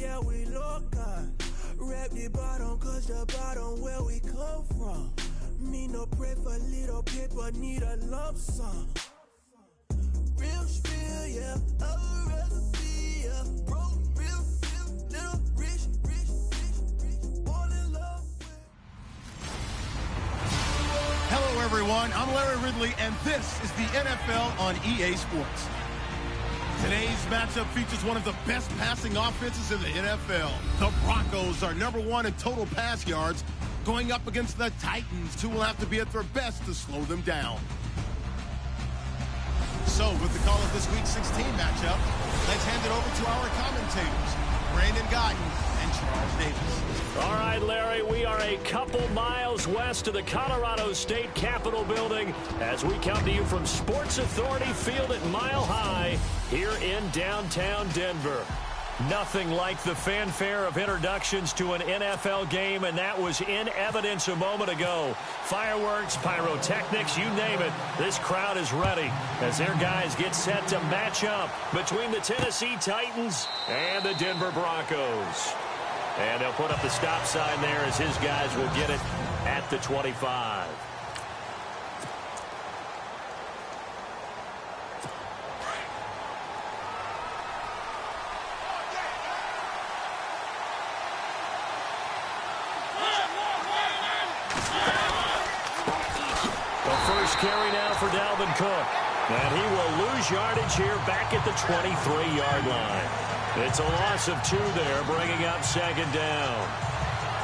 yeah, we local. Rap the bottom, cause the bottom where we come from. Me no pray for little paper, need a lump sum. Real spill, yeah, I would rather be, yeah. Broke, real, little rich, all in love with. Hello, everyone. I'm Larry Ridley, and this is the NFL on EA Sports. Today's matchup features one of the best passing offenses in the NFL. The Broncos are #1 in total pass yards, going up against the Titans, who will have to be at their best to slow them down. So, with the call of this Week 16 matchup, let's hand it over to our commentators, Brandon Gotton and Charles Davis. All right, Larry, we are a couple miles west of the Colorado State Capitol building as we come to you from Sports Authority Field at Mile High here in downtown Denver. Nothing like the fanfare of introductions to an NFL game, and that was in evidence a moment ago. Fireworks, pyrotechnics, you name it. This crowd is ready as their guys get set to match up between the Tennessee Titans and the Denver Broncos. And they'll put up the stop sign there as his guys will get it at the 25. Carry now for Dalvin Cook. And he will lose yardage here back at the 23-yard line. It's a loss of 2 there, bringing up second down.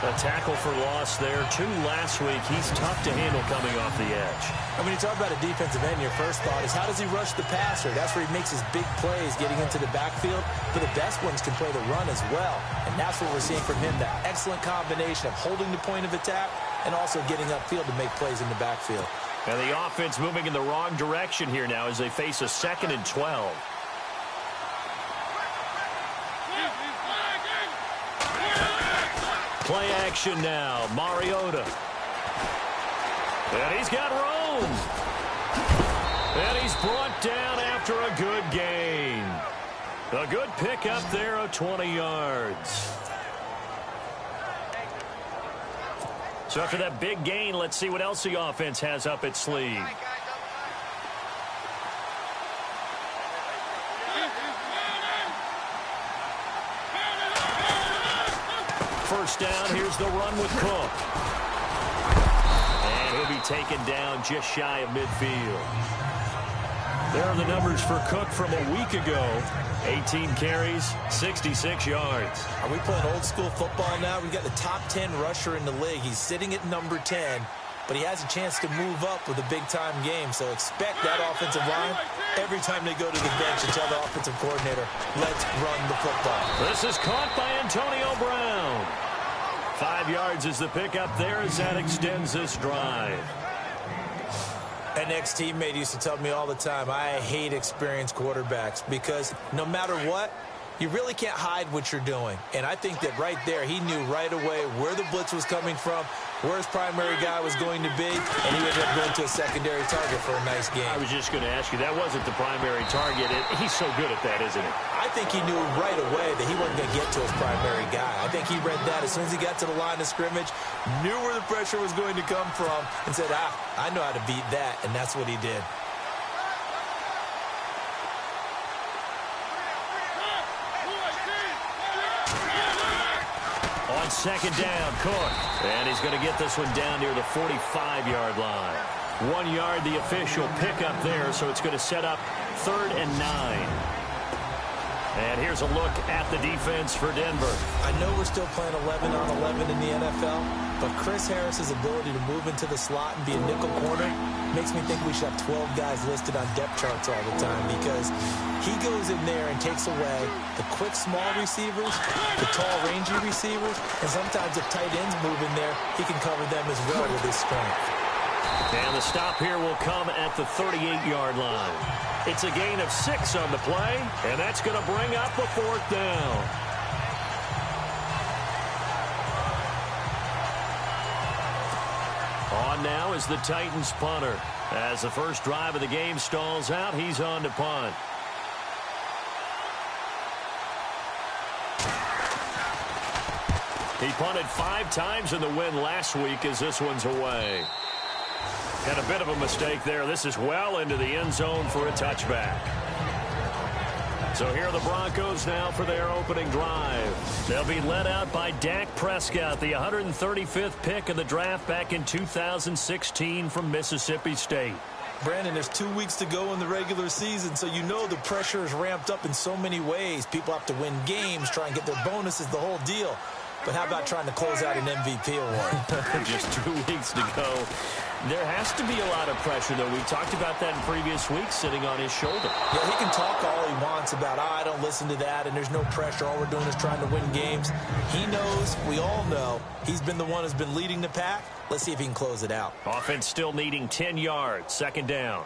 A tackle for loss there, 2 last week. He's tough to handle coming off the edge. And when you talk about a defensive end, your first thought is how does he rush the passer? That's where he makes his big plays getting into the backfield. But the best ones can play the run as well. And that's what we're seeing from him, that excellent combination of holding the point of attack and also getting upfield to make plays in the backfield. And the offense moving in the wrong direction here now as they face a 2nd and 12. Play action now, Mariota. And he's got room. And he's brought down after a good gain. A good pickup there of 20 yards. So after that big gain, let's see what else the offense has up its sleeve. First down, here's the run with Cook. And he'll be taken down just shy of midfield. There are the numbers for Cook from a week ago. 18 carries, 66 yards. Are we playing old school football now? We've got the top 10 rusher in the league. He's sitting at number 10, but he has a chance to move up with a big-time game. So expect that offensive line every time they go to the bench and tell the offensive coordinator, let's run the football. This is caught by Antonio Brown. 5 yards is the pickup there as that extends this drive. An ex-teammate used to tell me all the time, I hate experienced quarterbacks because no matter what, you really can't hide what you're doing. And I think that right there, he knew right away where the blitz was coming from, where his primary guy was going to be, and he ended up going to a secondary target for a nice game. I was just going to ask you, that wasn't the primary target. He's so good at that, isn't he? I think he knew right away that he wasn't going to get to his primary guy. I think he read that as soon as he got to the line of scrimmage, knew where the pressure was going to come from, and said, I know how to beat that, and that's what he did. On second down, Cook. And he's going to get this one down near the 45-yard line. 1 yard, the official pickup there, so it's going to set up 3rd and 9. And here's a look at the defense for Denver. I know we're still playing 11 on 11 in the NFL, but Chris Harris's ability to move into the slot and be a nickel corner makes me think we should have 12 guys listed on depth charts all the time because he goes in there and takes away the quick, small receivers, the tall, rangy receivers, and sometimes if tight ends move in there, he can cover them as well with his strength. And the stop here will come at the 38-yard line. It's a gain of 6 on the play, and that's going to bring up a 4th down. On now is the Titans punter. As the first drive of the game stalls out, he's on to punt. He punted 5 times in the win last week as this one's away. And a bit of a mistake there. This is well into the end zone for a touchback. So here are the Broncos now for their opening drive. They'll be led out by Dak Prescott, the 135th pick of the draft back in 2016 from Mississippi State. Brandon, there's 2 weeks to go in the regular season, so you know the pressure is ramped up in so many ways. People have to win games, try and get their bonuses, the whole deal. But how about trying to close out an MVP award? Just 2 weeks to go. There has to be a lot of pressure, though. We talked about that in previous weeks, sitting on his shoulder. Yeah, he can talk all he wants about, I don't listen to that, and there's no pressure. All we're doing is trying to win games. He knows, we all know, he's been the one who's been leading the pack. Let's see if he can close it out. Offense still needing 10 yards. Second down.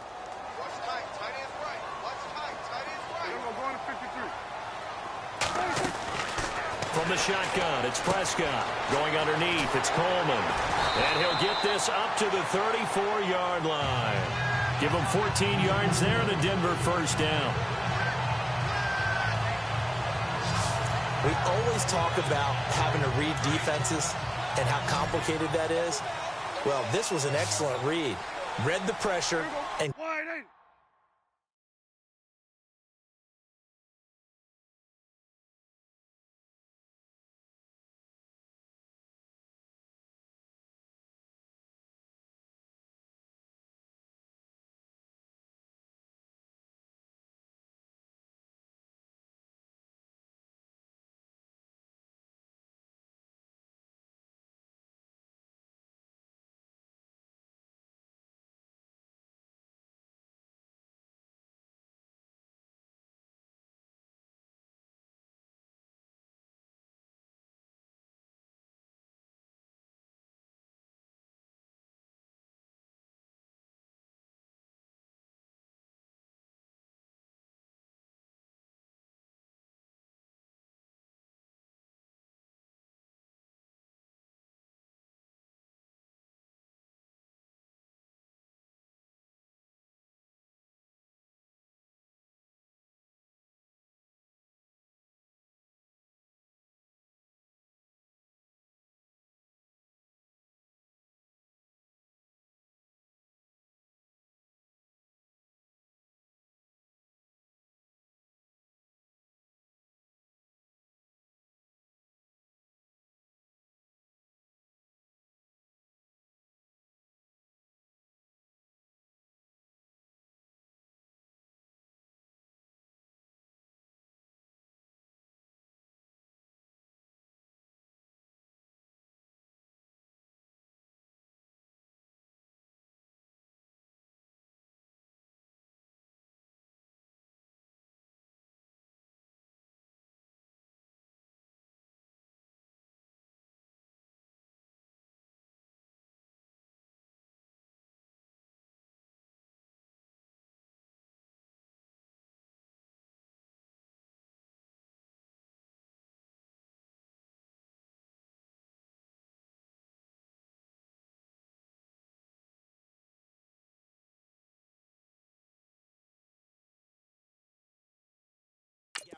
From the shotgun, it's Prescott. Going underneath, it's Coleman. And he'll get this up to the 34-yard line. Give him 14 yards there and a Denver first down. We always talk about having to read defenses and how complicated that is. Well, this was an excellent read. Read the pressure and...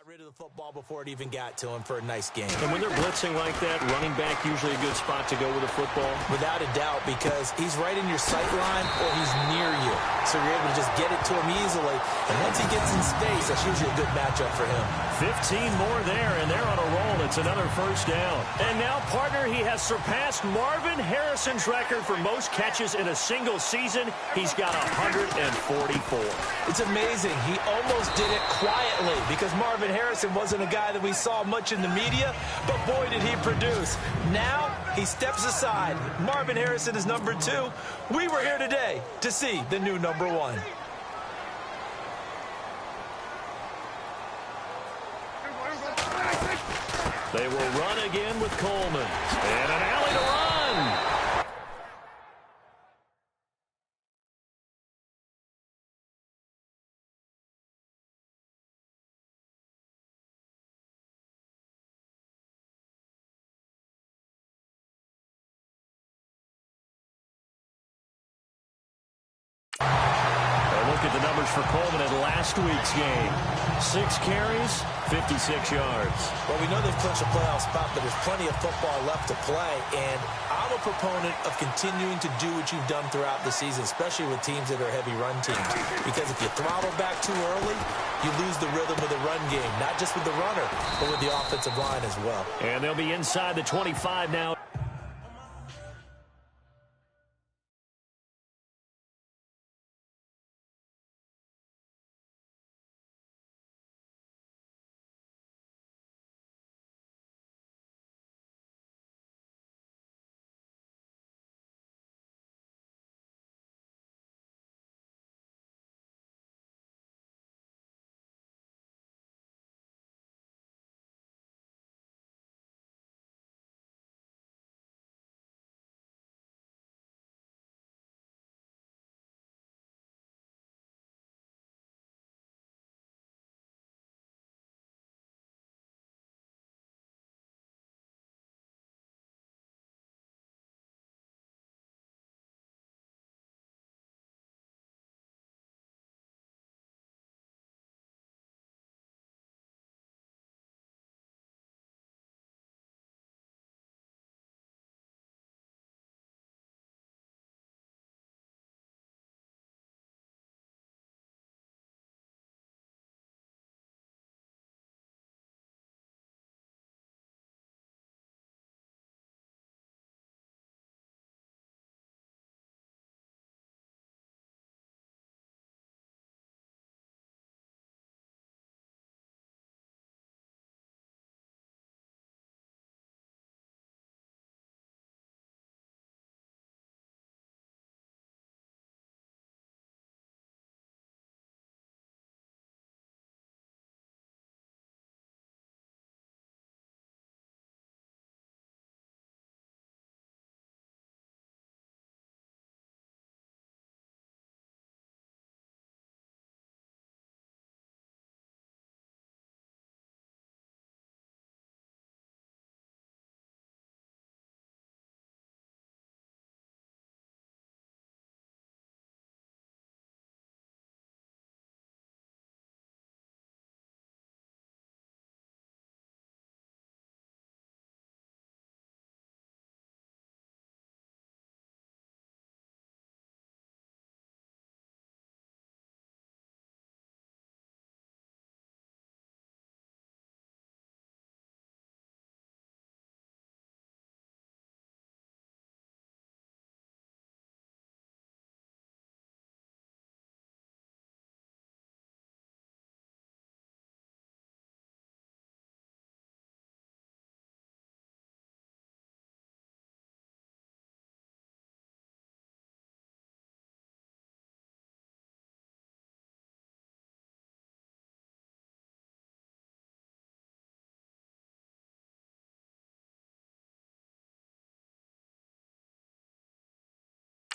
got rid of the football before it even got to him for a nice game. And when they're blitzing like that, running back usually a good spot to go with a football? Without a doubt, because he's right in your sight line or he's near you. So you're able to just get it to him easily. And once he gets in space, that's usually a good matchup for him. 15 more there, and they're on a roll. It's another first down. And now, partner, he has surpassed Marvin Harrison's record for most catches in a single season. He's got 144. It's amazing. He almost did it quietly because Marvin Harrison wasn't a guy that we saw much in the media, but boy, did he produce. Now, he steps aside. Marvin Harrison is number 2. We were here today to see the new number 1. They will run again with Coleman. And an alley to run. Look at the the numbers for Coleman in last week's game. 6 carries, 56 yards. Well, we know they've clinched a playoff spot, but there's plenty of football left to play, and I'm a proponent of continuing to do what you've done throughout the season, especially with teams that are heavy run teams, because if you throttle back too early, you lose the rhythm of the run game, not just with the runner, but with the offensive line as well. And they'll be inside the 25 now.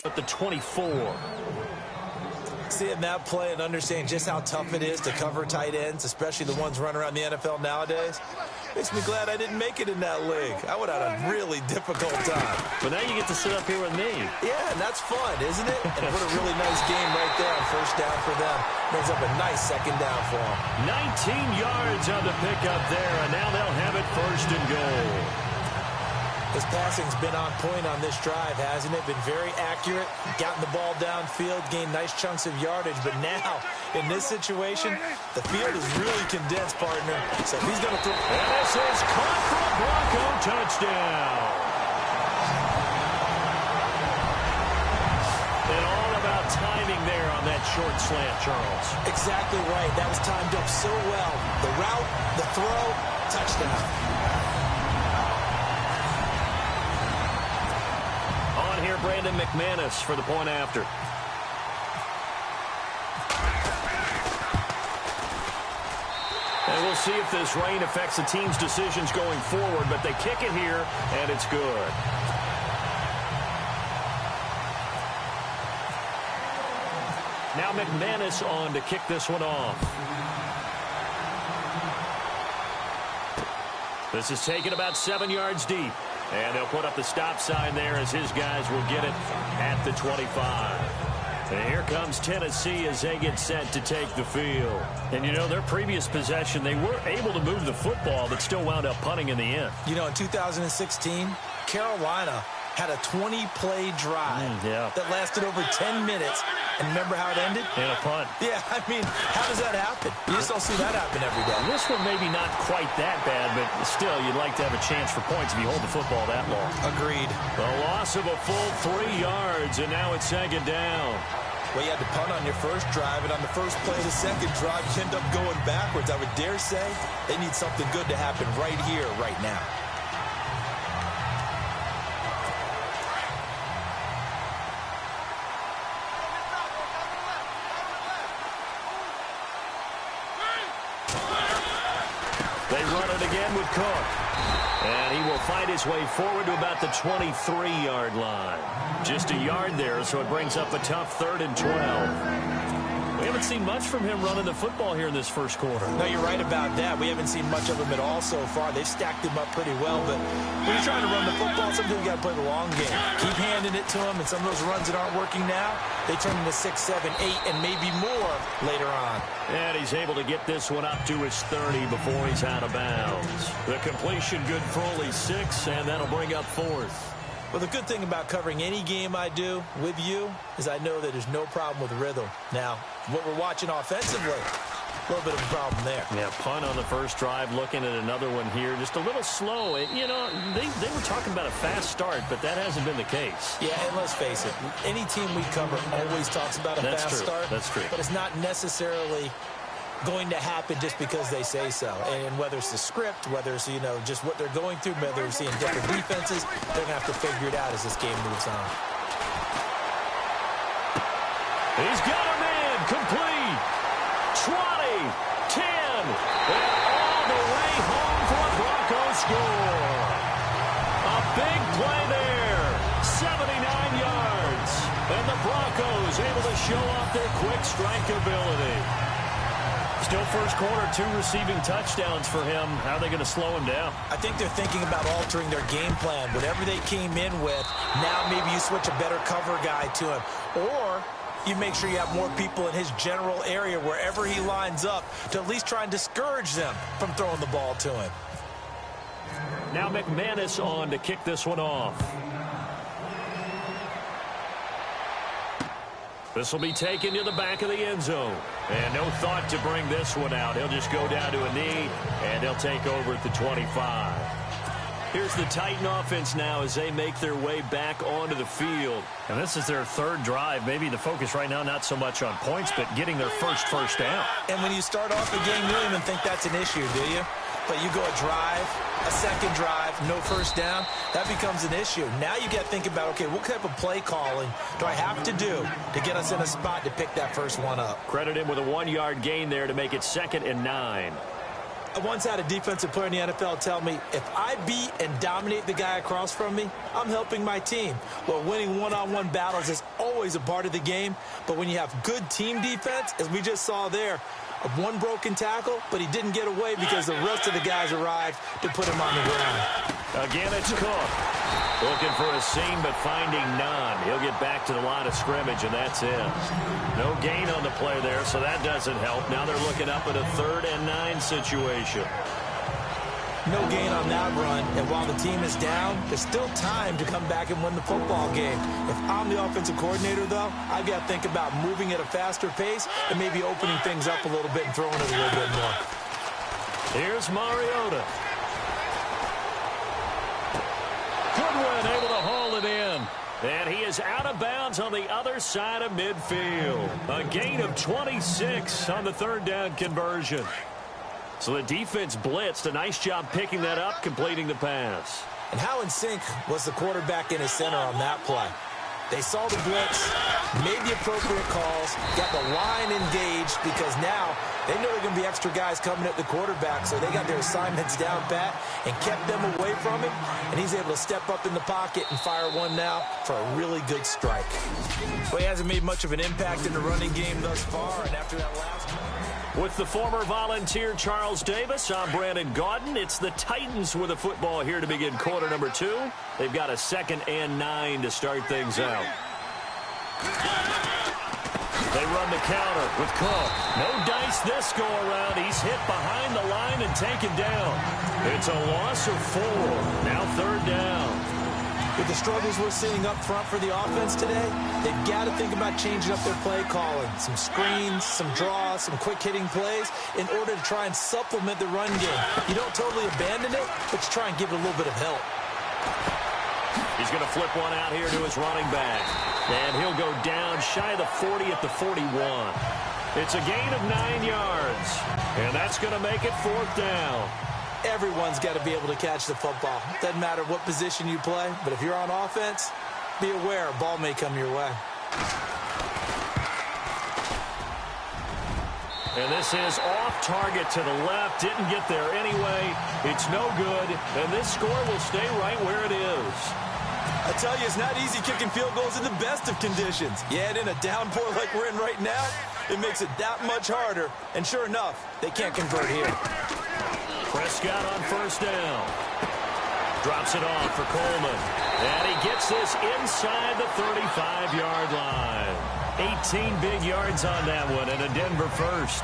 At the 24. Seeing that play and understanding just how tough it is to cover tight ends, especially the ones running around the NFL nowadays, makes me glad I didn't make it in that league. I would have had a really difficult time. But now you get to sit up here with me. Yeah, and that's fun, isn't it? And put a really nice game right there on first down for them. Brings up a nice second down for them. 19 yards on the pickup there, and now they'll have it first and goal. His passing's been on point on this drive, hasn't it? Been very accurate, gotten the ball downfield, gained nice chunks of yardage. But now, in this situation, the field is really condensed, partner. So he's going to throw. And this is caught for a Bronco touchdown. And all about timing there on that short slant, Charles. Exactly right. That was timed up so well. The route, the throw, touchdown. Here, Brandon McManus for the point after. And we'll see if this rain affects the team's decisions going forward, but they kick it here, and it's good. Now McManus on to kick this one off. This is taken about 7 yards deep. And they'll put up the stop sign there as his guys will get it at the 25. And here comes Tennessee as they get set to take the field. And, you know, their previous possession, they were able to move the football, but still wound up punting in the end. You know, in 2016, Carolina had a 20-play drive that lasted over 10 minutes. And remember how it ended? In a punt. Yeah, I mean, how does that happen? You just don't see that happen every day. This one maybe not quite that bad, but still, you'd like to have a chance for points if you hold the football that long. Agreed. The loss of a full 3 yards, and now it's second down. Well, you had to punt on your first drive, and on the first play of the second drive, you end up going backwards. I would dare say they need something good to happen right here, right now. They run it again with Cook. And he will fight his way forward to about the 23-yard line. Just a yard there, so it brings up a tough 3rd and 12. We haven't seen much from him running the football here in this first quarter. No, you're right about that. We haven't seen much of him at all so far. They've stacked him up pretty well, but when you're trying to run the football, sometimes you got to play the long game. Keep handing it to him, and some of those runs that aren't working now, they turn into 6, 7, 8, and maybe more later on. And he's able to get this one up to his 30 before he's out of bounds. The completion good for only 6, and that'll bring up 4th. Well, the good thing about covering any game I do with you is I know that there's no problem with rhythm. Now, what we're watching offensively, a little bit of a problem there. Yeah, punt on the first drive, looking at another one here. Just a little slow. You know, they were talking about a fast start, but that hasn't been the case. Yeah, and let's face it, any team we cover always talks about a fast start. That's true. But it's not necessarily going to happen just because they say so. And whether it's the script, whether it's, you know, just what they're going through, whether they're seeing different defenses, they're going to have to figure it out as this game moves on. He's got him in. Complete. 20, 10, and all the way home for a Broncos score. A big play there. 79 yards. And the Broncos able to show off their quick strike ability. Still first quarter, 2 receiving touchdowns for him. How are they going to slow him down? I think they're thinking about altering their game plan. Whatever they came in with, now maybe you switch a better cover guy to him. Or you make sure you have more people in his general area wherever he lines up to at least try and discourage them from throwing the ball to him. Now McManus on to kick this one off. This will be taken to the back of the end zone. And no thought to bring this one out. He'll just go down to a knee, and he'll take over at the 25. Here's the Titan offense now as they make their way back onto the field. And this is their 3rd drive. Maybe the focus right now not so much on points, but getting their first down. And when you start off the game, you don't even think that's an issue, do you? But you go a drive, a second drive, no first down, that becomes an issue. Now you got to think about, okay, what type of play calling do I have to do to get us in a spot to pick that first one up? Credit him with a 1-yard gain there to make it 2nd and 9. I once had a defensive player in the NFL tell me, if I beat and dominate the guy across from me, I'm helping my team. Well, winning one-on-one battles is always a part of the game, but when you have good team defense, as we just saw there, one broken tackle, but he didn't get away because the rest of the guys arrived to put him on the ground. Again, it's Cook. Looking for a seam, but finding none. He'll get back to the line of scrimmage, and that's it. No gain on the play there, so that doesn't help. Now they're looking up at a 3rd and 9 situation. No gain on that run, and while the team is down, there's still time to come back and win the football game. If I'm the offensive coordinator, though, I've got to think about moving at a faster pace and maybe opening things up a little bit and throwing it a little bit more. Here's Mariota. Goodwin able to haul it in. And he is out of bounds on the other side of midfield. A gain of 26 on the 3rd down conversion. So the defense blitzed. A nice job picking that up, completing the pass. And how in sync was the quarterback in his center on that play? They saw the blitz, made the appropriate calls, got the line engaged because now they know there are going to be extra guys coming at the quarterback, so they got their assignments down pat and kept them away from him, and he's able to step up in the pocket and fire one now for a really good strike. Well, he hasn't made much of an impact in the running game thus far, and after that last one. With the former Volunteer Charles Davis, I'm Brandon Gaudin. It's the Titans with the football here to begin quarter number 2. They've got a 2nd and 9 to start things out. They run the counter with Cook. No dice this go-around. He's hit behind the line and taken down. It's a loss of 4. Now 3rd down. With the struggles we're seeing up front for the offense today, they've got to think about changing up their play calling. Some screens, some draws, some quick-hitting plays in order to try and supplement the run game. You don't totally abandon it, but you try and give it a little bit of help. He's going to flip one out here to his running back. And he'll go down shy of the 40 at the 41. It's a gain of 9 yards. And that's going to make it 4th down. Everyone's got to be able to catch the football. Doesn't matter what position you play, but if you're on offense, be aware a ball may come your way. And this is off target to the left. Didn't get there anyway. It's no good. And this score will stay right where it is. I tell you, it's not easy kicking field goals in the best of conditions. You add in a downpour like we're in right now, it makes it that much harder. And sure enough, they can't convert here. Prescott on 1st down. Drops it off for Coleman. And he gets this inside the 35-yard line. 18 big yards on that one, and a Denver first.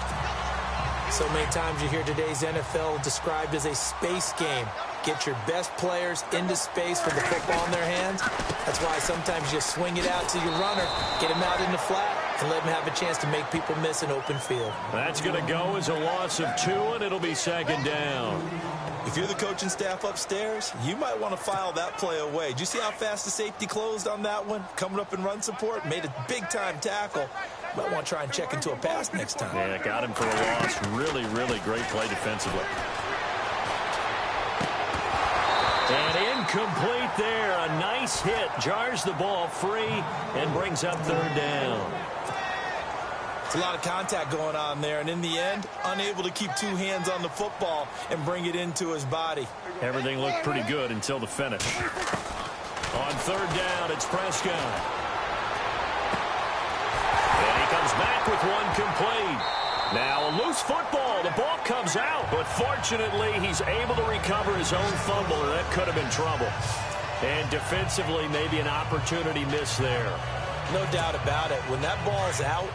So many times you hear today's NFL described as a space game. Get your best players into space with the football in their hands. That's why sometimes you swing it out to your runner, get him out in the flat, and let him have a chance to make people miss an open field. That's going to go as a loss of 2, and it'll be 2nd down. If you're the coaching staff upstairs, you might want to file that play away. Did you see how fast the safety closed on that one? Coming up in run support, made a big-time tackle. Might want to try and check into a pass next time. Yeah, got him for a loss. Really, really great play defensively. And incomplete there. A nice hit. Jars the ball free and brings up 3rd down. It's a lot of contact going on there, and in the end, unable to keep 2 hands on the football and bring it into his body. Everything looked pretty good until the finish. On 3rd down, it's Prescott. And he comes back with one complete. Now a loose football. The ball comes out, but fortunately, he's able to recover his own fumble, or that could have been trouble. And defensively, maybe an opportunity missed there. No doubt about it. When that ball's out,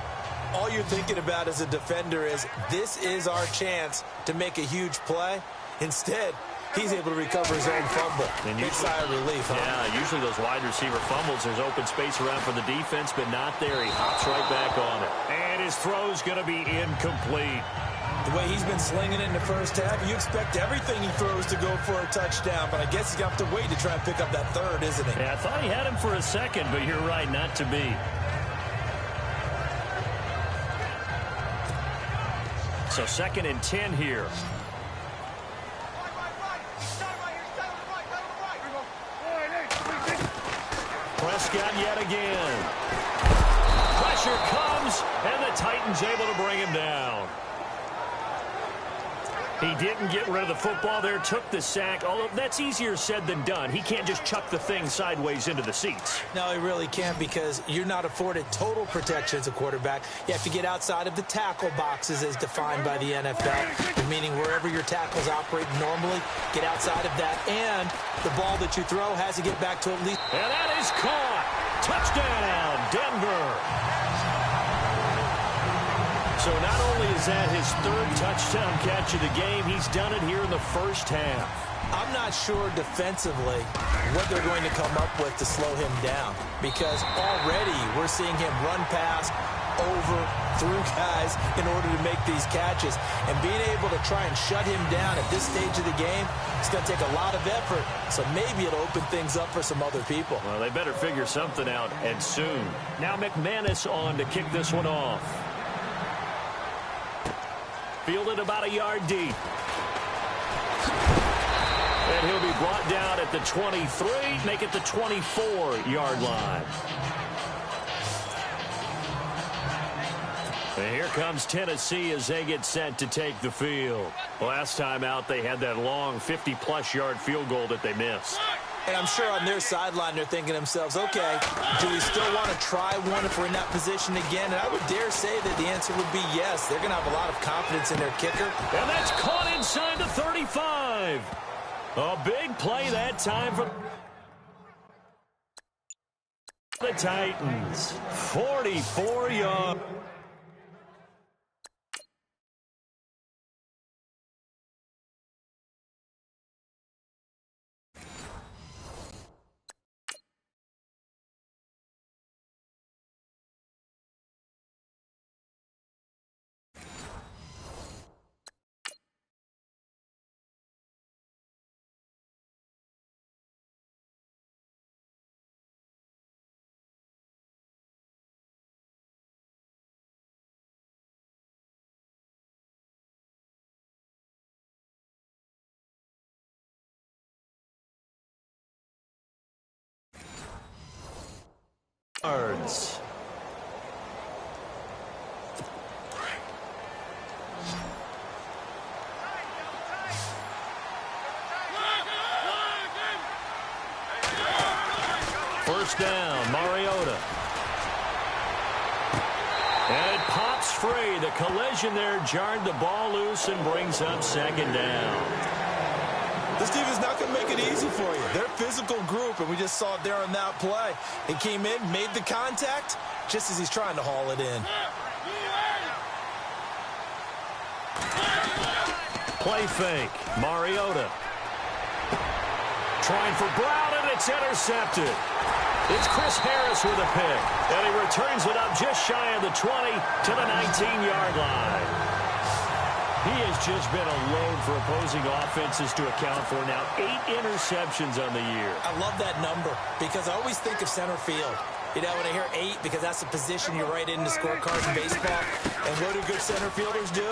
all you're thinking about as a defender is, this is our chance to make a huge play. Instead, he's able to recover his own fumble. Big sigh of relief, huh? Yeah, usually those wide receiver fumbles, there's open space around for the defense, but not there. He hops right back on it. And his throw's going to be incomplete. The way he's been slinging it in the first half, you expect everything he throws to go for a touchdown, but I guess he's going to have to wait to try and pick up that 3rd, isn't he? Yeah, I thought he had him for a second, but you're right, not to be. So 2nd and 10 here. Prescott yet again. Pressure comes, and the Titans able to bring him down. He didn't get rid of the football there, took the sack, although that's easier said than done. He can't just chuck the thing sideways into the seats. No, he really can't, because you're not afforded total protection as a quarterback. You have to get outside of the tackle boxes as defined by the NFL, meaning wherever your tackles operate normally, get outside of that, and the ball that you throw has to get back to at least... And that is caught. Touchdown, Denver. So not only is that his 3rd touchdown catch of the game, he's done it here in the first half. I'm not sure defensively what they're going to come up with to slow him down, because already we're seeing him run past, over, through guys in order to make these catches. And being able to try and shut him down at this stage of the game, it's going to take a lot of effort. So maybe it'll open things up for some other people. Well, they better figure something out, and soon. Now McManus on to kick this one off. Fielded about a yard deep. And he'll be brought down at the 23, make it the 24-yard line. And here comes Tennessee as they get set to take the field. Last time out, they had that long 50-plus yard field goal that they missed. And I'm sure on their sideline they're thinking to themselves, okay, do we still want to try one if we're in that position again? And I would dare say that the answer would be yes. They're going to have a lot of confidence in their kicker. And that's caught inside the 35. A big play that time for... The Titans, 44 yards. First down, Mariota. And it pops free. The collision there jarred the ball loose and brings up second down. This defense is not going to make it easy for you. They're a physical group, and we just saw it there on that play. He came in, made the contact, just as he's trying to haul it in. Play fake, Mariota. Trying for Brown, and it's intercepted. It's Chris Harris with a pick, and he returns it up just shy of the 20 to the 19-yard line. He has just been a load for opposing offenses to account for now. 8 interceptions on the year. I love that number because I always think of center field. You know, when I hear 8, because that's the position you write into scorecards in baseball. And what do good center fielders do?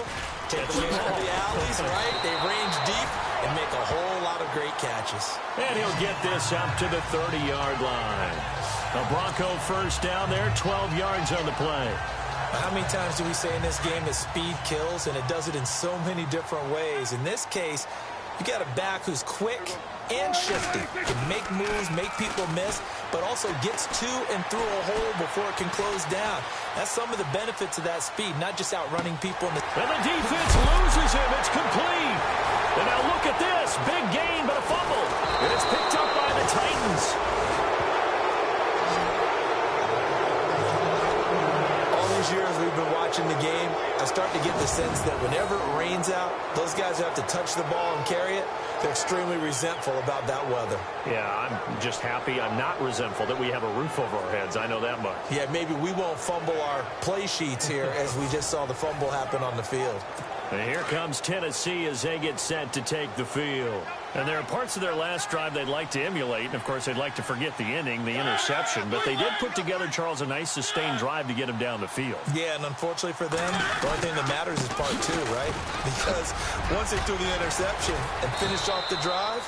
Take away all the alleys, right? They range deep and make a whole lot of great catches. And he'll get this up to the 30-yard line. A Bronco first down there, 12 yards on the play. How many times do we say in this game that speed kills, and it does it in so many different ways? In this case, you got a back who's quick and shifty, can make moves, make people miss, but also gets to and through a hole before it can close down. That's some of the benefits of that speed, not just outrunning people. And the defense loses him. It's complete. And now look at this. Big gain, but a fumble. And it's picked up by the Titans. Years we've been watching the game, I start to get the sense that whenever it rains out, those guys who have to touch the ball and carry it, they're extremely resentful about that weather. Yeah, I'm just happy I'm not resentful that we have a roof over our heads. I know that much. Yeah, maybe we won't fumble our play sheets here as we just saw the fumble happen on the field. And here comes Tennessee as they get set to take the field. And there are parts of their last drive they'd like to emulate. And, of course, they'd like to forget the inning, the interception. But they did put together, Charles, a nice sustained drive to get them down the field. Yeah, and unfortunately for them, the only thing that matters is part 2, right? Because once they threw the interception and finished off the drive,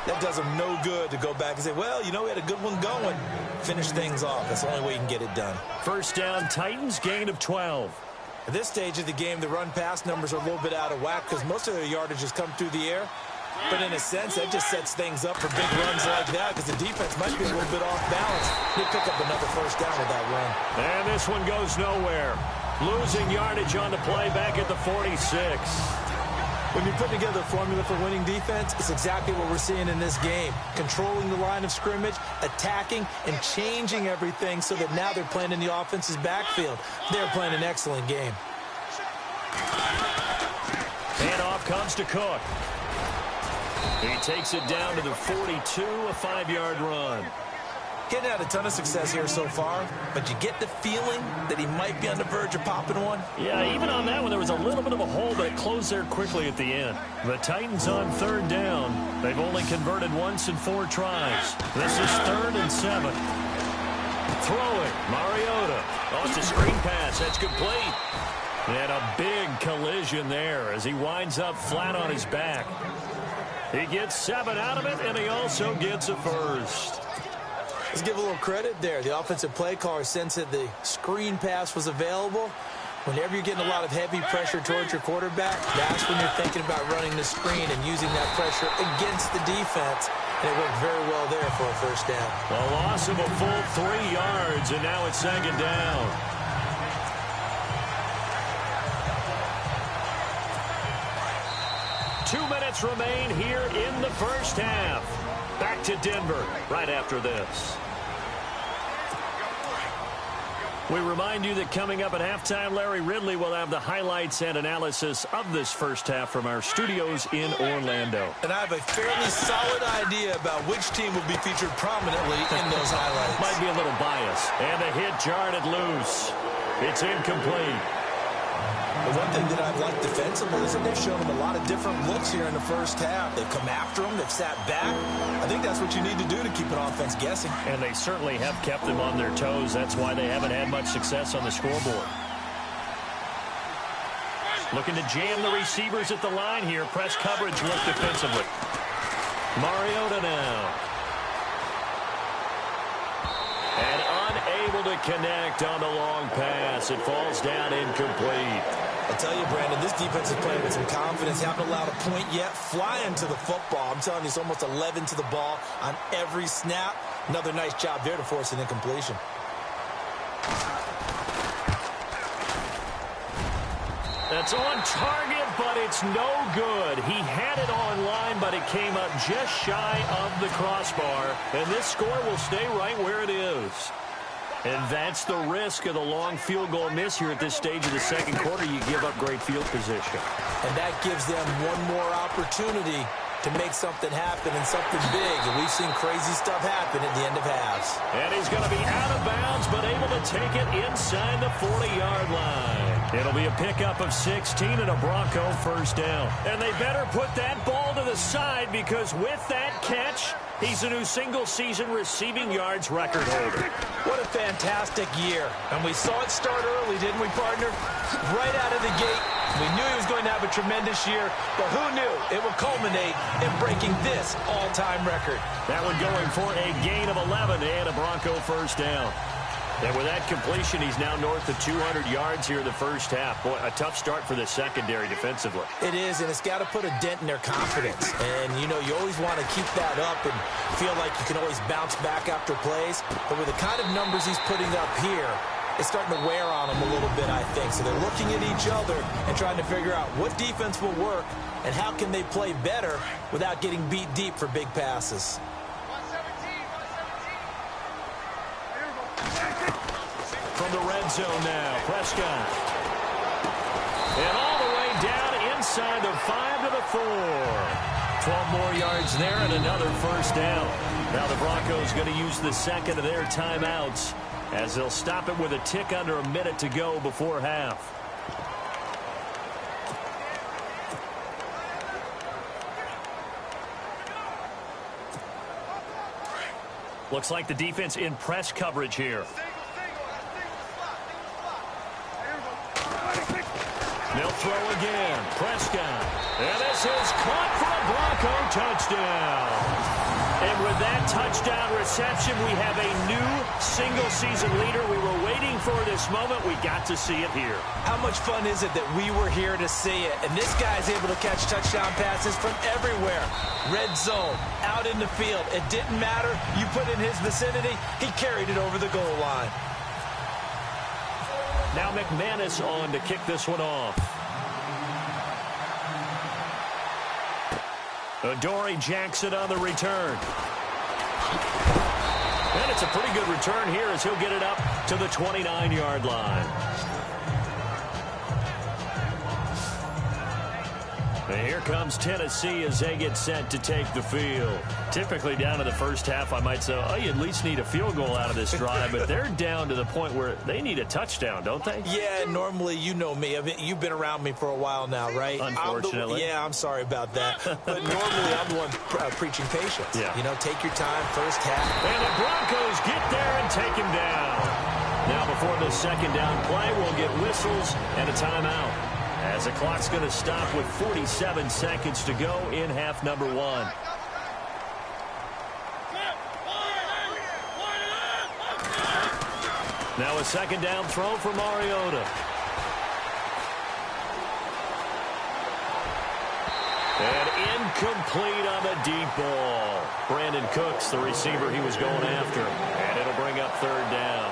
that does them no good to go back and say, well, you know, we had a good one going. Finish things off. That's the only way you can get it done. First down, Titans, gain of 12. At this stage of the game, the run-pass numbers are a little bit out of whack because most of their yardage has come through the air. But in a sense, that just sets things up for big runs like that because the defense might be a little bit off balance. They pick up another first down with that run. And this one goes nowhere. Losing yardage on the play back at the 46. When you put together a formula for winning defense, it's exactly what we're seeing in this game. Controlling the line of scrimmage, attacking, and changing everything so that now they're playing in the offense's backfield. They're playing an excellent game. Handoff comes to Cook. He takes it down to the 42, a 5-yard run. Getting had a ton of success here so far, but you get the feeling that he might be on the verge of popping one. Yeah, even on that one, there was a little bit of a hole, but it closed there quickly at the end. The Titans on third down. They've only converted once in 4 tries. This is 3rd and 7. Throwing, Mariota. Oh, it's a screen pass. That's complete. And a big collision there as he winds up flat on his back. He gets 7 out of it, and he also gets a first. Let's give a little credit there. The offensive play caller sensed that the screen pass was available. Whenever you're getting a lot of heavy pressure towards your quarterback, that's when you're thinking about running the screen and using that pressure against the defense. And it worked very well there for a first down. A loss of a full 3 yards, and now it's 2nd down. Two minutes remain here in the first half. Back to Denver right after this. We remind you that coming up at halftime, Larry Ridley will have the highlights and analysis of this first half from our studios in Orlando. And I have a fairly solid idea about which team will be featured prominently in those highlights. Might be a little biased. And a hit jarred it loose. It's incomplete. The one thing that I've liked defensively is that they've shown him a lot of different looks here in the first half. They've come after him. They've sat back. I think that's what you need to do to keep an offense guessing. And they certainly have kept them on their toes. That's why they haven't had much success on the scoreboard. Looking to jam the receivers at the line here. Press coverage look defensively. Mariota now. And unable to connect on the long pass. It falls down incomplete. I'll tell you, Brandon, this defense is playing with some confidence. Haven't allowed a point yet. Flying to the football. I'm telling you, it's almost 11 to the ball on every snap. Another nice job there to force an incompletion. That's on target, but it's no good. He had it on line, but it came up just shy of the crossbar. And this score will stay right where it is. And that's the risk of the long field goal miss here at this stage of the second quarter. You give up great field position. And that gives them one more opportunity to make something happen and something big. And we've seen crazy stuff happen at the end of halves. And he's going to be out of bounds, but able to take it inside the 40-yard line. It'll be a pickup of 16 and a Bronco first down. And they better put that ball to the side because with that catch, he's a new single-season receiving yards record holder. What a fantastic year. And we saw it start early, didn't we, partner? Right out of the gate. We knew he was going to have a tremendous year, but who knew it would culminate in breaking this all-time record. That one going for a gain of 11 and a Bronco first down. And with that completion, he's now north of 200 yards here in the first half. Boy, a tough start for the secondary defensively. It is, and it's got to put a dent in their confidence. And, you know, you always want to keep that up and feel like you can always bounce back after plays. But with the kind of numbers he's putting up here, it's starting to wear on them a little bit, I think. So they're looking at each other and trying to figure out what defense will work and how can they play better without getting beat deep for big passes. From the red zone now, Prescott. And all the way down inside the 5 to the 4. 12 more yards there and another first down. Now the Broncos going to use the second of their timeouts as they'll stop it with a tick under a minute to go before half. Looks like the defense in press coverage here. They'll throw again. Prescott. And this is caught for a Bronco touchdown. And with that touchdown reception, we have a new single-season leader. We were waiting for this moment. We got to see it here. How much fun is it that we were here to see it? And this guy's able to catch touchdown passes from everywhere. Red zone, out in the field. It didn't matter. You put in his vicinity, he carried it over the goal line. Now McManus on to kick this one off. Adoree Jackson on the return. And it's a pretty good return here as he'll get it up to the 29-yard line. And here comes Tennessee as they get set to take the field. Typically down to the first half, I might say, oh, you at least need a field goal out of this drive. But they're down to the point where they need a touchdown, don't they? Yeah, normally, you know me. I mean, you've been around me for a while now, right? Unfortunately. I'm sorry about that. But normally, I'm the one preaching patience. Yeah. You know, take your time, first half. And the Broncos get there and take him down. Now before the second down play, we'll get whistles and a timeout, as the clock's going to stop with 47 seconds to go in half number 1. Now a second down throw for Mariota. And incomplete on the deep ball. Brandon Cooks, the receiver he was going after. And it'll bring up third down.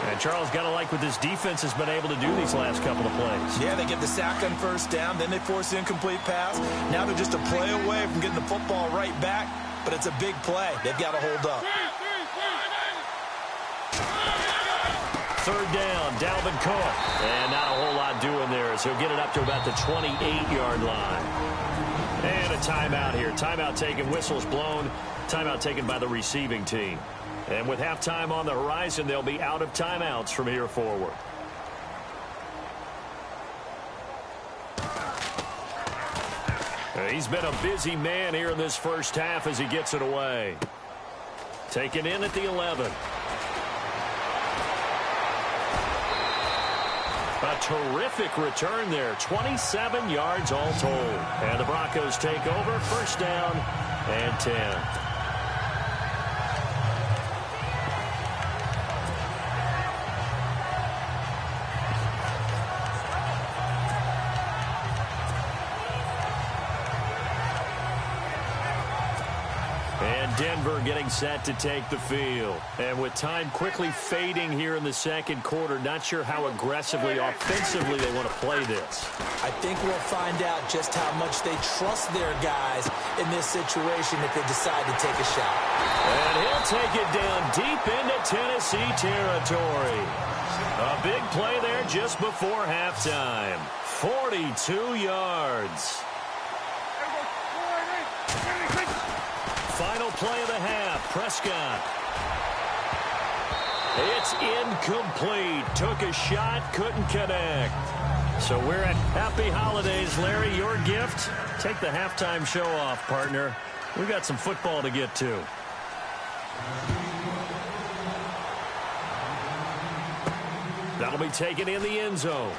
And Charles, got to like what this defense has been able to do these last couple of plays. Yeah, they get the sack on first down, then they force the incomplete pass. Now they're just a play away from getting the football right back, but it's a big play. They've got to hold up. third down, Dalvin Cook. And not a whole lot doing there as he'll get it up to about the 28-yard line. And a timeout here. Timeout taken, whistles blown. Timeout taken by the receiving team. And with halftime on the horizon, they'll be out of timeouts from here forward. He's been a busy man here in this first half as he gets it away. Taken in at the 11. A terrific return there. 27 yards all told. And the Broncos take over. First down and 10. Denver getting set to take the field. And with time quickly fading here in the second quarter, not sure how aggressively, offensively they want to play this. I think we'll find out just how much they trust their guys in this situation if they decide to take a shot. And he'll take it down deep into Tennessee territory. A big play there just before halftime. 42 yards. Final play of the half, Prescott. It's incomplete. Took a shot, couldn't connect. So we're at Happy Holidays, Larry. Your gift? Take the halftime show off, partner. We got some football to get to. That'll be taken in the end zone.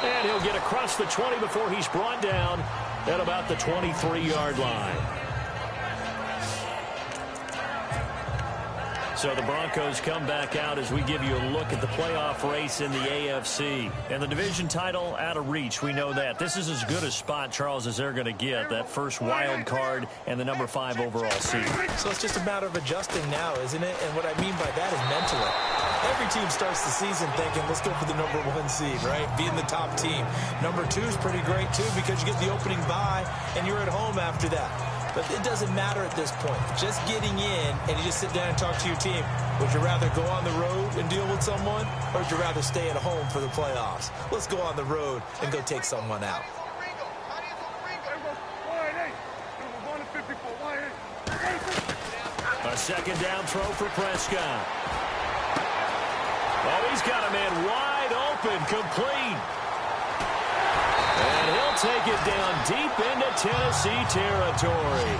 And he'll get across the 20 before he's brought down at about the 23-yard line. So the Broncos come back out as we give you a look at the playoff race in the AFC. And the division title out of reach, we know that. This is as good a spot, Charles, as they're going to get. That first wild card and the number 5 overall seed. So it's just a matter of adjusting now, isn't it? And what I mean by that is mentally. Every team starts the season thinking, let's go for the number 1 seed, right? Being the top team. Number 2 is pretty great, too, because you get the opening bye, and you're at home after that. But it doesn't matter at this point. Just getting in, and you just sit down and talk to your team. Would you rather go on the road and deal with someone, or would you rather stay at home for the playoffs? Let's go on the road and go take someone out. A second down throw for Prescott. Oh, he's got a man wide open, complete. And he'll take it down deep into Tennessee territory.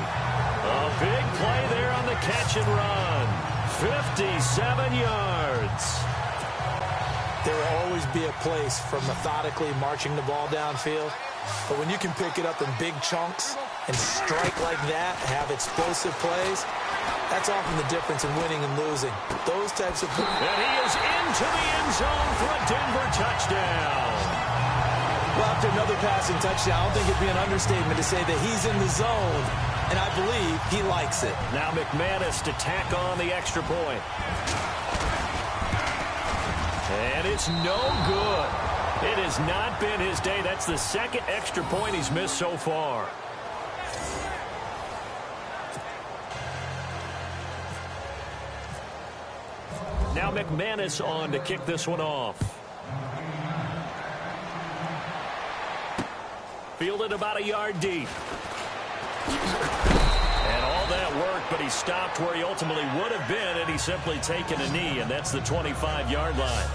A big play there on the catch and run. 57 yards. There will always be a place for methodically marching the ball downfield. But when you can pick it up in big chunks and strike like that, have explosive plays, that's often the difference in winning and losing. Those types of plays. And he is into the end zone for a Denver touchdown. Well, after another passing touchdown, I don't think it'd be an understatement to say that he's in the zone, and I believe he likes it. Now McManus to tack on the extra point. And it's no good. It has not been his day. That's the second extra point he's missed so far. Now McManus on to kick this one off. Fielded about a yard deep. And all that work, but he stopped where he ultimately would have been, and he's simply taken a knee, and that's the 25-yard line.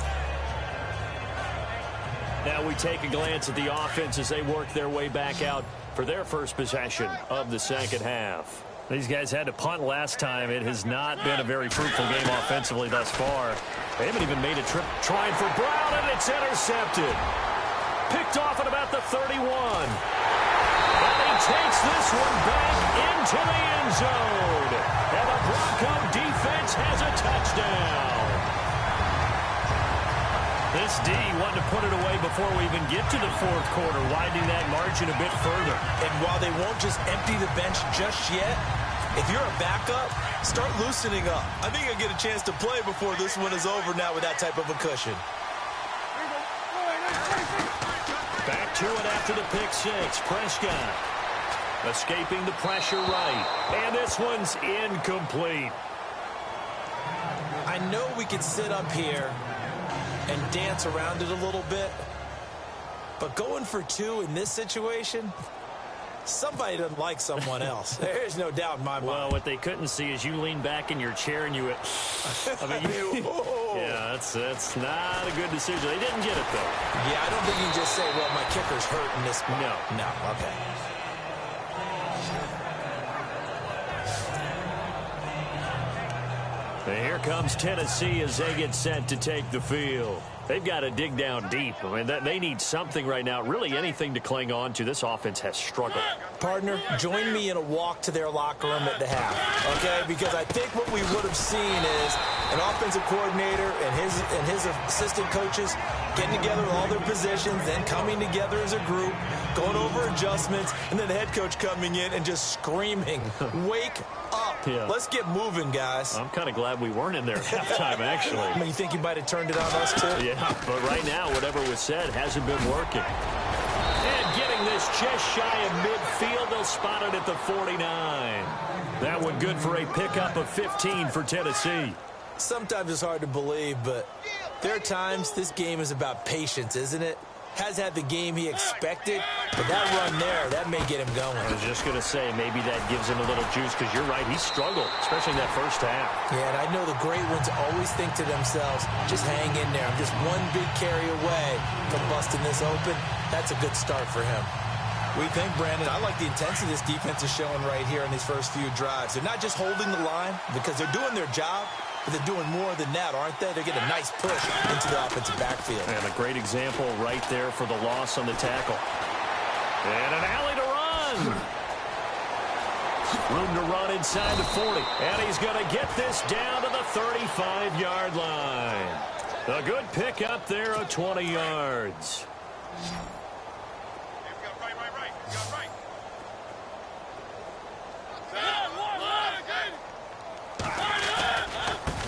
Now we take a glance at the offense as they work their way back out for their first possession of the second half. These guys had to punt last time. It has not been a very fruitful game offensively thus far. They haven't even made a trip trying for Brown, and it's intercepted. Picked off at about the 31. And he takes this one back into the end zone. And the Bronco defense has a touchdown. This D wanted to put it away before we even get to the fourth quarter, widening that margin a bit further. And while they won't just empty the bench just yet, if you're a backup, start loosening up. I think you'll get a chance to play before this one is over now with that type of a cushion. Back to it after the pick six. Prescott escaping the pressure right. And this one's incomplete. I I know we could sit up here and dance around it a little bit, but going for 2 in this situation, somebody doesn't like someone else. There's no doubt in my mind. Well, what they couldn't see is you lean back in your chair and you went, I mean, yeah, that's not a good decision. They didn't get it, though. Yeah, I don't think you can just say, well, my kicker's hurt in this. No, okay. And here comes Tennessee as they get set to take the field. They've got to dig down deep. I mean, they need something right now, really anything to cling on to. This offense has struggled. Partner, join me in a walk to their locker room at the half, okay? Because I think what we would have seen is an offensive coordinator and his assistant coaches getting together with all their positions, then coming together as a group, going over adjustments, and then the head coach coming in and just screaming, wake up. Yeah. Let's get moving, guys. I'm kind of glad we weren't in there at halftime, actually. I mean, you think you might have turned it on us, too? Yeah, but right now, whatever was said hasn't been working. And getting this just shy of midfield, they'll spot it at the 49. That one good for a pickup of 15 for Tennessee. Sometimes it's hard to believe, but there are times this game is about patience, isn't it? Has had the game he expected, but that run there, that may get him going. I was just going to say, maybe that gives him a little juice, because you're right, he struggled, especially in that first half. Yeah, and I know the great ones always think to themselves, just hang in there. I'm just one big carry away from busting this open. That's a good start for him. We think, Brandon, I like the intensity this defense is showing right here in these first few drives. They're not just holding the line because they're doing their job, but they're doing more than that, aren't they? They're getting a nice push into the offensive backfield. And a great example right there for the loss on the tackle. And an alley to run. Room to run inside the 40. And he's going to get this down to the 35-yard line. A good pickup there of 20 yards.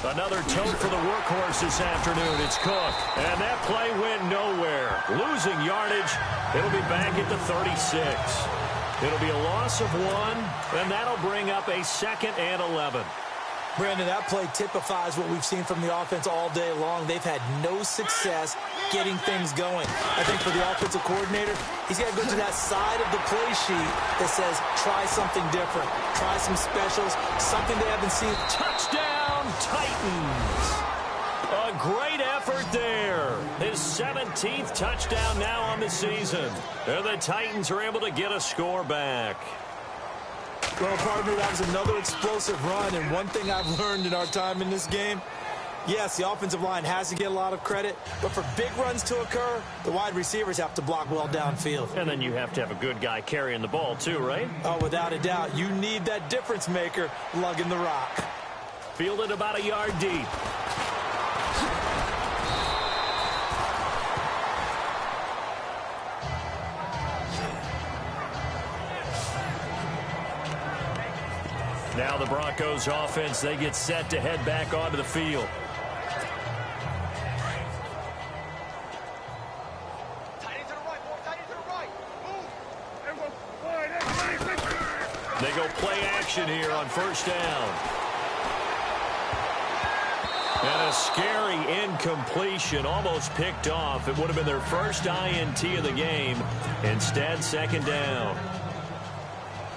Another tote for the workhorse this afternoon. It's Cook. And that play went nowhere. Losing yardage. It'll be back at the 36. It'll be a loss of 1, and that'll bring up a 2nd and 11. Brandon, that play typifies what we've seen from the offense all day long. They've had no success getting things going. I think for the offensive coordinator, he's got to go to that side of the play sheet that says, try something different. Try some specials, something they haven't seen. Touchdown, Titans. A great effort there. His 17th touchdown now on the season. And the Titans are able to get a score back. Well, partner, that was another explosive run, and one thing I've learned in our time in this game, yes, the offensive line has to get a lot of credit, but for big runs to occur, the wide receivers have to block well downfield. And then you have to have a good guy carrying the ball too, right? Oh, without a doubt. You need that difference maker lugging the rock. Fielded about a yard deep. Now the Broncos offense, they get set to head back onto the field. They go play action here on first down. And a scary incompletion, almost picked off. It would have been their first INT of the game. Instead, 2nd down.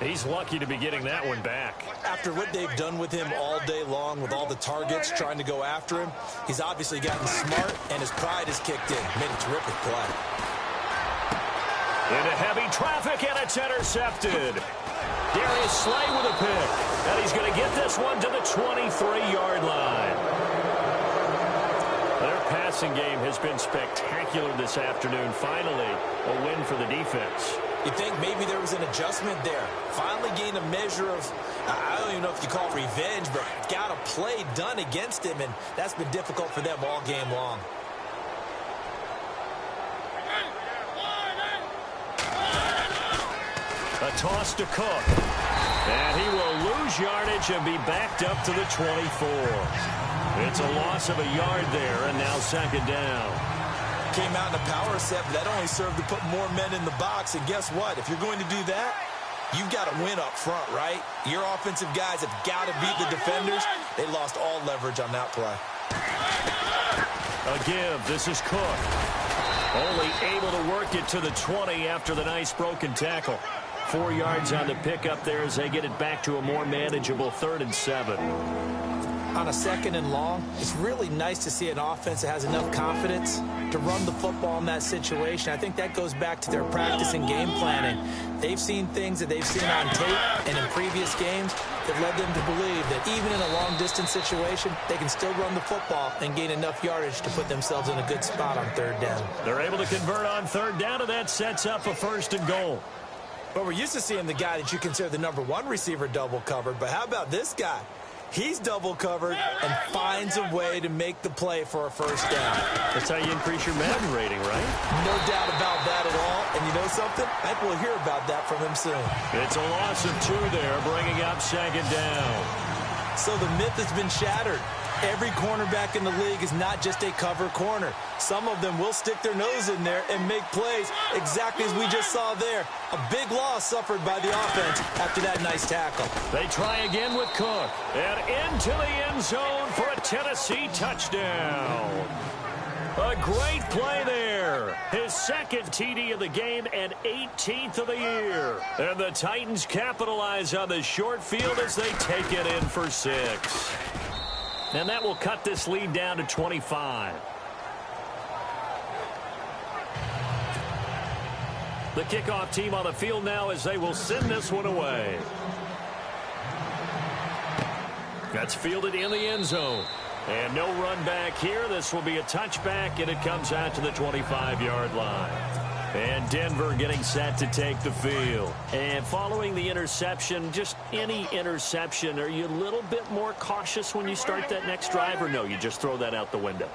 He's lucky to be getting that one back. After what they've done with him all day long, with all the targets trying to go after him, he's obviously gotten smart, and his pride has kicked in. Made a terrific play. Into heavy traffic, and it's intercepted. Darius Slay with a pick. And he's going to get this one to the 23-yard line. Their passing game has been spectacular this afternoon. Finally, a win for the defense. You think maybe there was an adjustment there. Finally gained a measure of, I don't even know if you call it revenge, but got a play done against him, and that's been difficult for them all game long. A toss to Cook. And he will lose yardage and be backed up to the 24. It's a loss of a yard there, and now 2nd down. Came out in a power set, but that only served to put more men in the box. And guess what? If you're going to do that, you've got to win up front, right? Your offensive guys have got to beat the defenders. They lost all leverage on that play. A give. This is Cook. Only able to work it to the 20 after the nice broken tackle. 4 yards on the pickup there as they get it back to a more manageable 3rd and 7. On a 2nd and long, it's really nice to see an offense that has enough confidence to run the football in that situation. I think that goes back to their practice and game planning. They've seen things that they've seen on tape and in previous games that led them to believe that even in a long-distance situation, they can still run the football and gain enough yardage to put themselves in a good spot on 3rd down. They're able to convert on 3rd down, and that sets up a 1st and goal. But we're used to seeing the guy that you consider the number 1 receiver double covered, but how about this guy? He's double covered and finds a way to make the play for a 1st down. That's how you increase your Madden rating, right? No doubt about that at all. And you know something? I think we'll hear about that from him soon. It's a loss of 2 there, bringing up 2nd down. So the myth has been shattered. Every cornerback in the league is not just a cover corner. Some of them will stick their nose in there and make plays exactly as we just saw there. A big loss suffered by the offense after that nice tackle. They try again with Cook. And into the end zone for a Tennessee touchdown. A great play there. His 2nd TD of the game and 18th of the year. And the Titans capitalize on the short field as they take it in for 6. And that will cut this lead down to 25. The kickoff team on the field now as they will send this one away. That's fielded in the end zone. And no run back here. This will be a touchback, and it comes out to the 25-yard line. And Denver getting set to take the field. And following the interception, just any interception, are you a little bit more cautious when you start that next drive, or no, you just throw that out the window?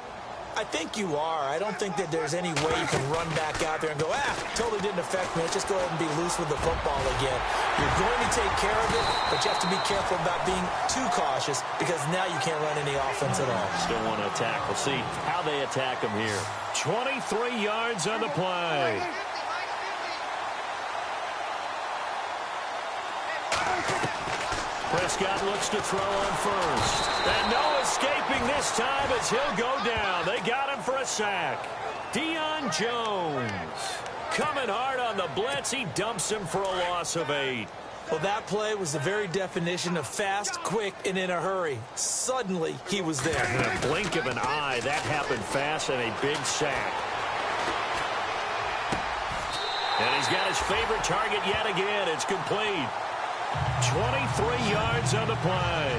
I think you are. I don't think that there's any way you can run back out there and go, totally didn't affect me. Let's just go ahead and be loose with the football again. You're going to take care of it, but you have to be careful about being too cautious because now you can't run any offense at all. Still want to attack. We'll see how they attack them here. 23 yards on the play. Prescott looks to throw on 1st. And no escaping this time as he'll go down. They got him for a sack. Deion Jones coming hard on the blitz. He dumps him for a loss of 8. Well, that play was the very definition of fast, quick, and in a hurry. Suddenly, he was there. In a blink of an eye, that happened fast and a big sack. And he's got his favorite target yet again. It's complete. 23 yards on the play.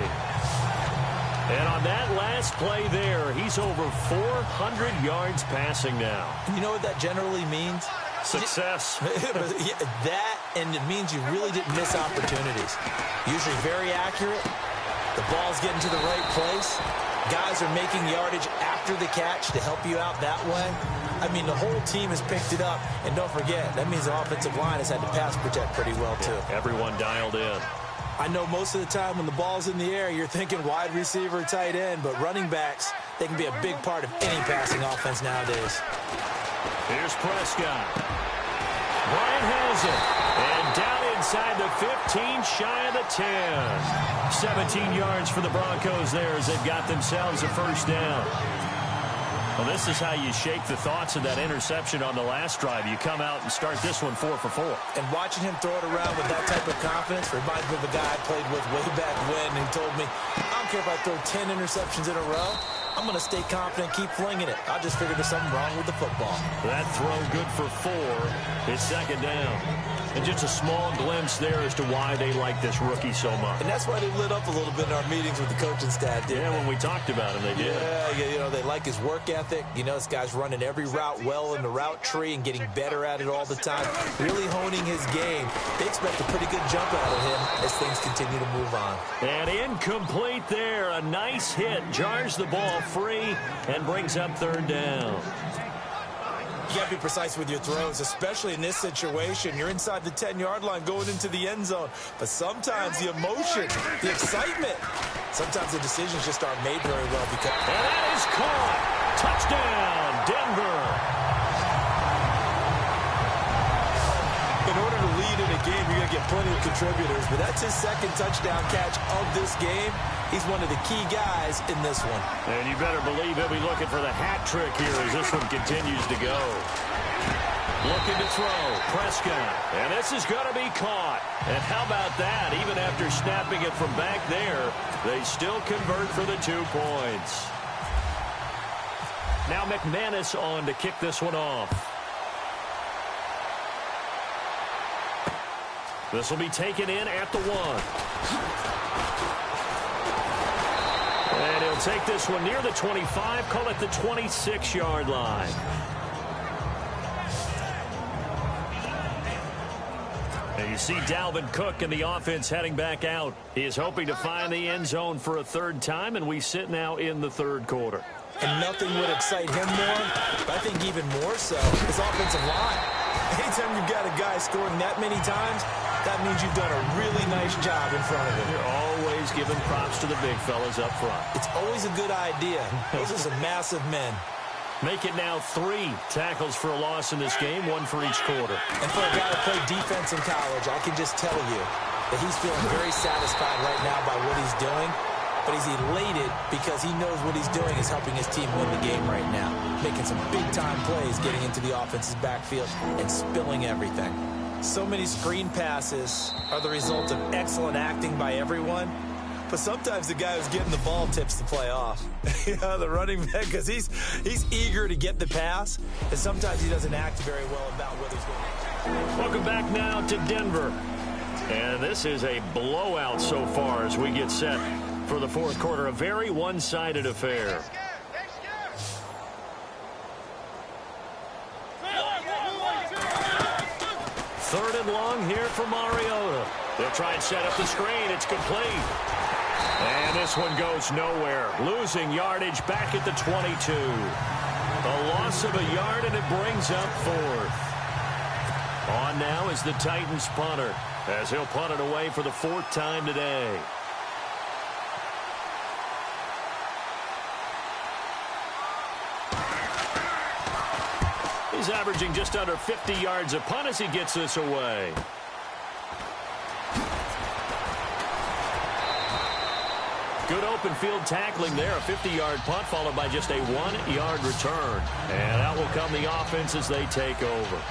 And on that last play there, he's over 400 yards passing now. You know what that generally means? Success. That, and it means you really didn't miss opportunities. Usually very accurate. The ball's getting to the right place. Guys are making yardage after the catch to help you out that way. I mean, the whole team has picked it up. And don't forget, that means the offensive line has had to pass protect pretty well, too. Yeah, everyone dialed in. I know most of the time when the ball's in the air, you're thinking wide receiver, tight end, but running backs, they can be a big part of any passing offense nowadays. Here's Prescott. Bryant has it. And down inside the 15, shy of the 10. 17 yards for the Broncos there as they've got themselves a 1st down. Well, this is how you shake the thoughts of that interception on the last drive. You come out and start this one 4 for 4. And watching him throw it around with that type of confidence reminds me of a guy I played with way back when, and he told me, I don't care if I throw 10 interceptions in a row. I'm going to stay confident, keep flinging it. I just figured there's something wrong with the football. That throw good for 4. It's 2nd down. And just a small glimpse there as to why they like this rookie so much. And that's why they lit up a little bit in our meetings with the coaching staff, didn't they? When we talked about him, they did. Yeah, you know, they like his work ethic. You know, this guy's running every route well in the route tree and getting better at it all the time, really honing his game. They expect a pretty good jump out of him as things continue to move on. And incomplete there. A nice hit. Jars the ball free and brings up 3rd down. You got to be precise with your throws, especially in this situation. You're inside the 10-yard line going into the end zone. But sometimes the emotion, the excitement, sometimes the decisions just aren't made very well. And that is caught. Touchdown, Denver. In order to lead lead in a game, you're going to get plenty of contributors, but that's his second touchdown catch of this game. He's one of the key guys in this one. And you better believe he'll be looking for the hat trick here as this one continues to go. Looking to throw, Prescott, and this is going to be caught. And how about that? Even after snapping it from back there, they still convert for the 2 points. Now McManus on to kick this one off. This will be taken in at the 1. And he'll take this one near the 25, call it the 26-yard line. And you see Dalvin Cook and the offense heading back out. He is hoping to find the end zone for a third time, and we sit now in the third quarter. And nothing would excite him more, but I think even more so, his offensive line. Anytime you've got a guy scoring that many times, that means you've done a really nice job in front of him. You're always giving props to the big fellas up front. It's always a good idea. Those are some massive men. Make it now 3 tackles for a loss in this game, 1 for each quarter. And for a guy that played defense in college, I can just tell you that he's feeling very satisfied right now by what he's doing. But he's elated because he knows what he's doing is helping his team win the game right now. Making some big-time plays, getting into the offense's backfield and spilling everything. So many screen passes are the result of excellent acting by everyone. But sometimes the guy who's getting the ball tips the play off. The running back, because he's eager to get the pass, and sometimes he doesn't act very well about what he's going. Welcome back now to Denver. And this is a blowout so far as we get set for the fourth quarter. A very one-sided affair. Third and long here for Mariota. They'll try and set up the screen. It's complete. And this one goes nowhere. Losing yardage back at the 22. A loss of a yard, and it brings up 4th. On now is the Titans punter, as he'll punt it away for the 4th time today. He's averaging just under 50 yards a punt as he gets this away. Good open field tackling there. A 50-yard punt followed by just a 1-yard return. And out will come the offense as they take over.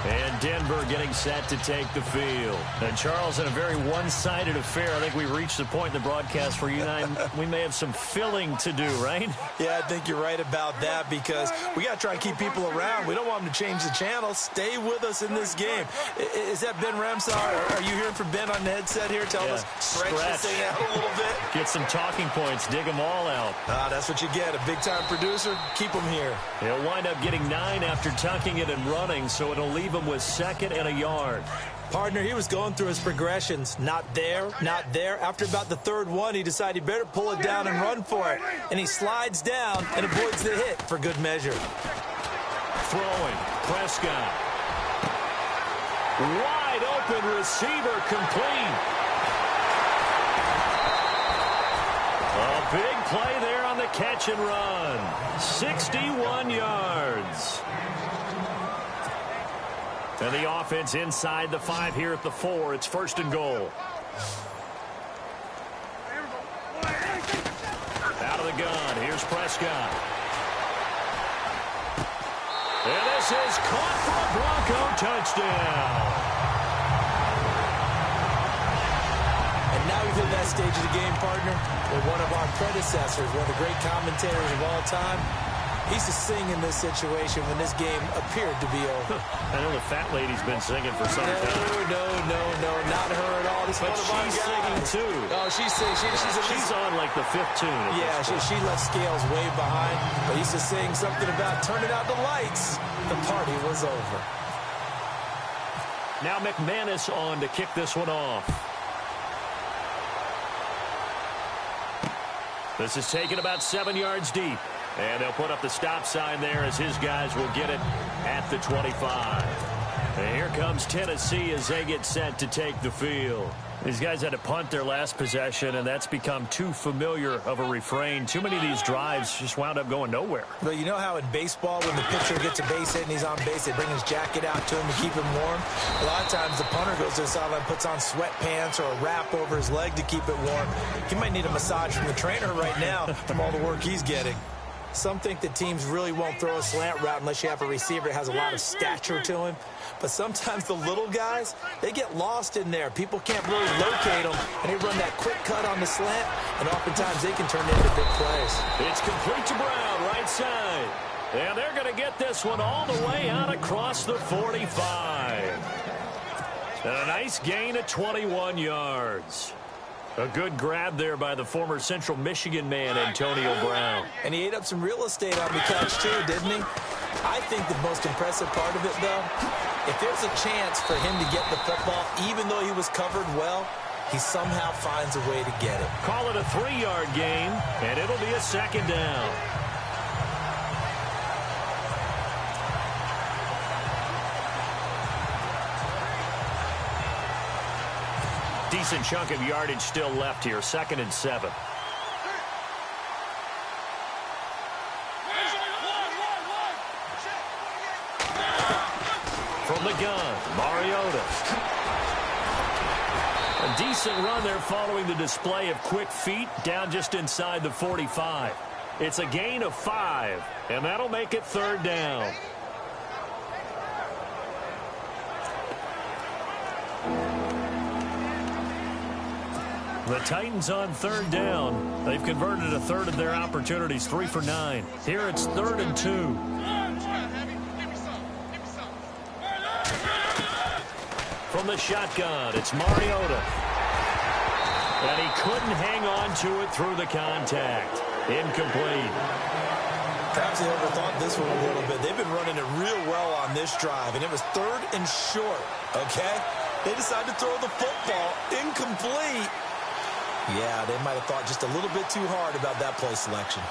And Denver getting set to take the field. And Charles, in a very one-sided affair, I think we reached the point in the broadcast where you and I, we may have some filling to do, right? Yeah, I think you're right about that because we got to try to keep people around. We don't want them to change the channel. Stay with us in this game. Is that Ben Ramsar? Are you hearing from Ben on the headset here? Tell us, stretch this thing out a little bit. Get some talking points. Dig them all out. That's what you get. A big-time producer. Keep them here. He'll wind up getting 9 after tucking it and running, so it'll leave him with 2nd and a yard. Partner, he was going through his progressions. Not there, not there. After about the 3rd one, he decided he better pull it down and run for it. And he slides down and avoids the hit for good measure. Throwing, Prescott. Wide open receiver, complete. A big play there on the catch and run. 61 yards. And the offense inside the 5 here at the 4. It's 1st and goal. Out of the gun. Here's Prescott. And this is caught for a Bronco touchdown. And now we've hit that stage of the game, partner, where one of our predecessors, one of the great commentators of all time, he used to sing in this situation when this game appeared to be over. I know the fat lady's been singing for some time. No, not her at all. This but she's singing too. Oh, she's singing. She's on like the 5th tune. Yeah, she left Scales way behind. But he used to sing something about turning out the lights. The party was over. Now McManus on to kick this one off. This is taken about 7 yards deep. And they'll put up the stop sign there as his guys will get it at the 25. And here comes Tennessee as they get set to take the field. These guys had to punt their last possession, and that's become too familiar of a refrain. Too many of these drives just wound up going nowhere. But you know how in baseball, when the pitcher gets a base hit and he's on base, they bring his jacket out to him to keep him warm? A lot of times the punter goes to the sideline, puts on sweatpants or a wrap over his leg to keep it warm. He might need a massage from the trainer right now from all the work he's getting. Some think that teams really won't throw a slant route unless you have a receiver that has a lot of stature to him. But sometimes the little guys, they get lost in there. People can't really locate them, and they run that quick cut on the slant, and oftentimes they can turn into big plays. It's complete to Brown, right side. And they're going to get this one all the way out across the 45. And a nice gain of 21 yards. A good grab there by the former Central Michigan man, Antonio Brown. And he ate up some real estate on the catch, too, didn't he? I think the most impressive part of it, though, if there's a chance for him to get the football, even though he was covered well, he somehow finds a way to get it. Call it a 3-yard gain, and it'll be a second down. Decent chunk of yardage still left here. 2nd and 7. From the gun, Mariota. A decent run there following the display of quick feet down just inside the 45. It's a gain of 5, and that'll make it 3rd down. The Titans on 3rd down. They've converted a third of their opportunities, 3 for 9. Here it's 3rd and 2. From the shotgun, it's Mariota. And he couldn't hang on to it through the contact. Incomplete. Perhaps they overthought this one a little bit. They've been running it real well on this drive, and it was 3rd and short, okay? They decided to throw the football incomplete. Yeah, they might have thought just a little bit too hard about that play selection.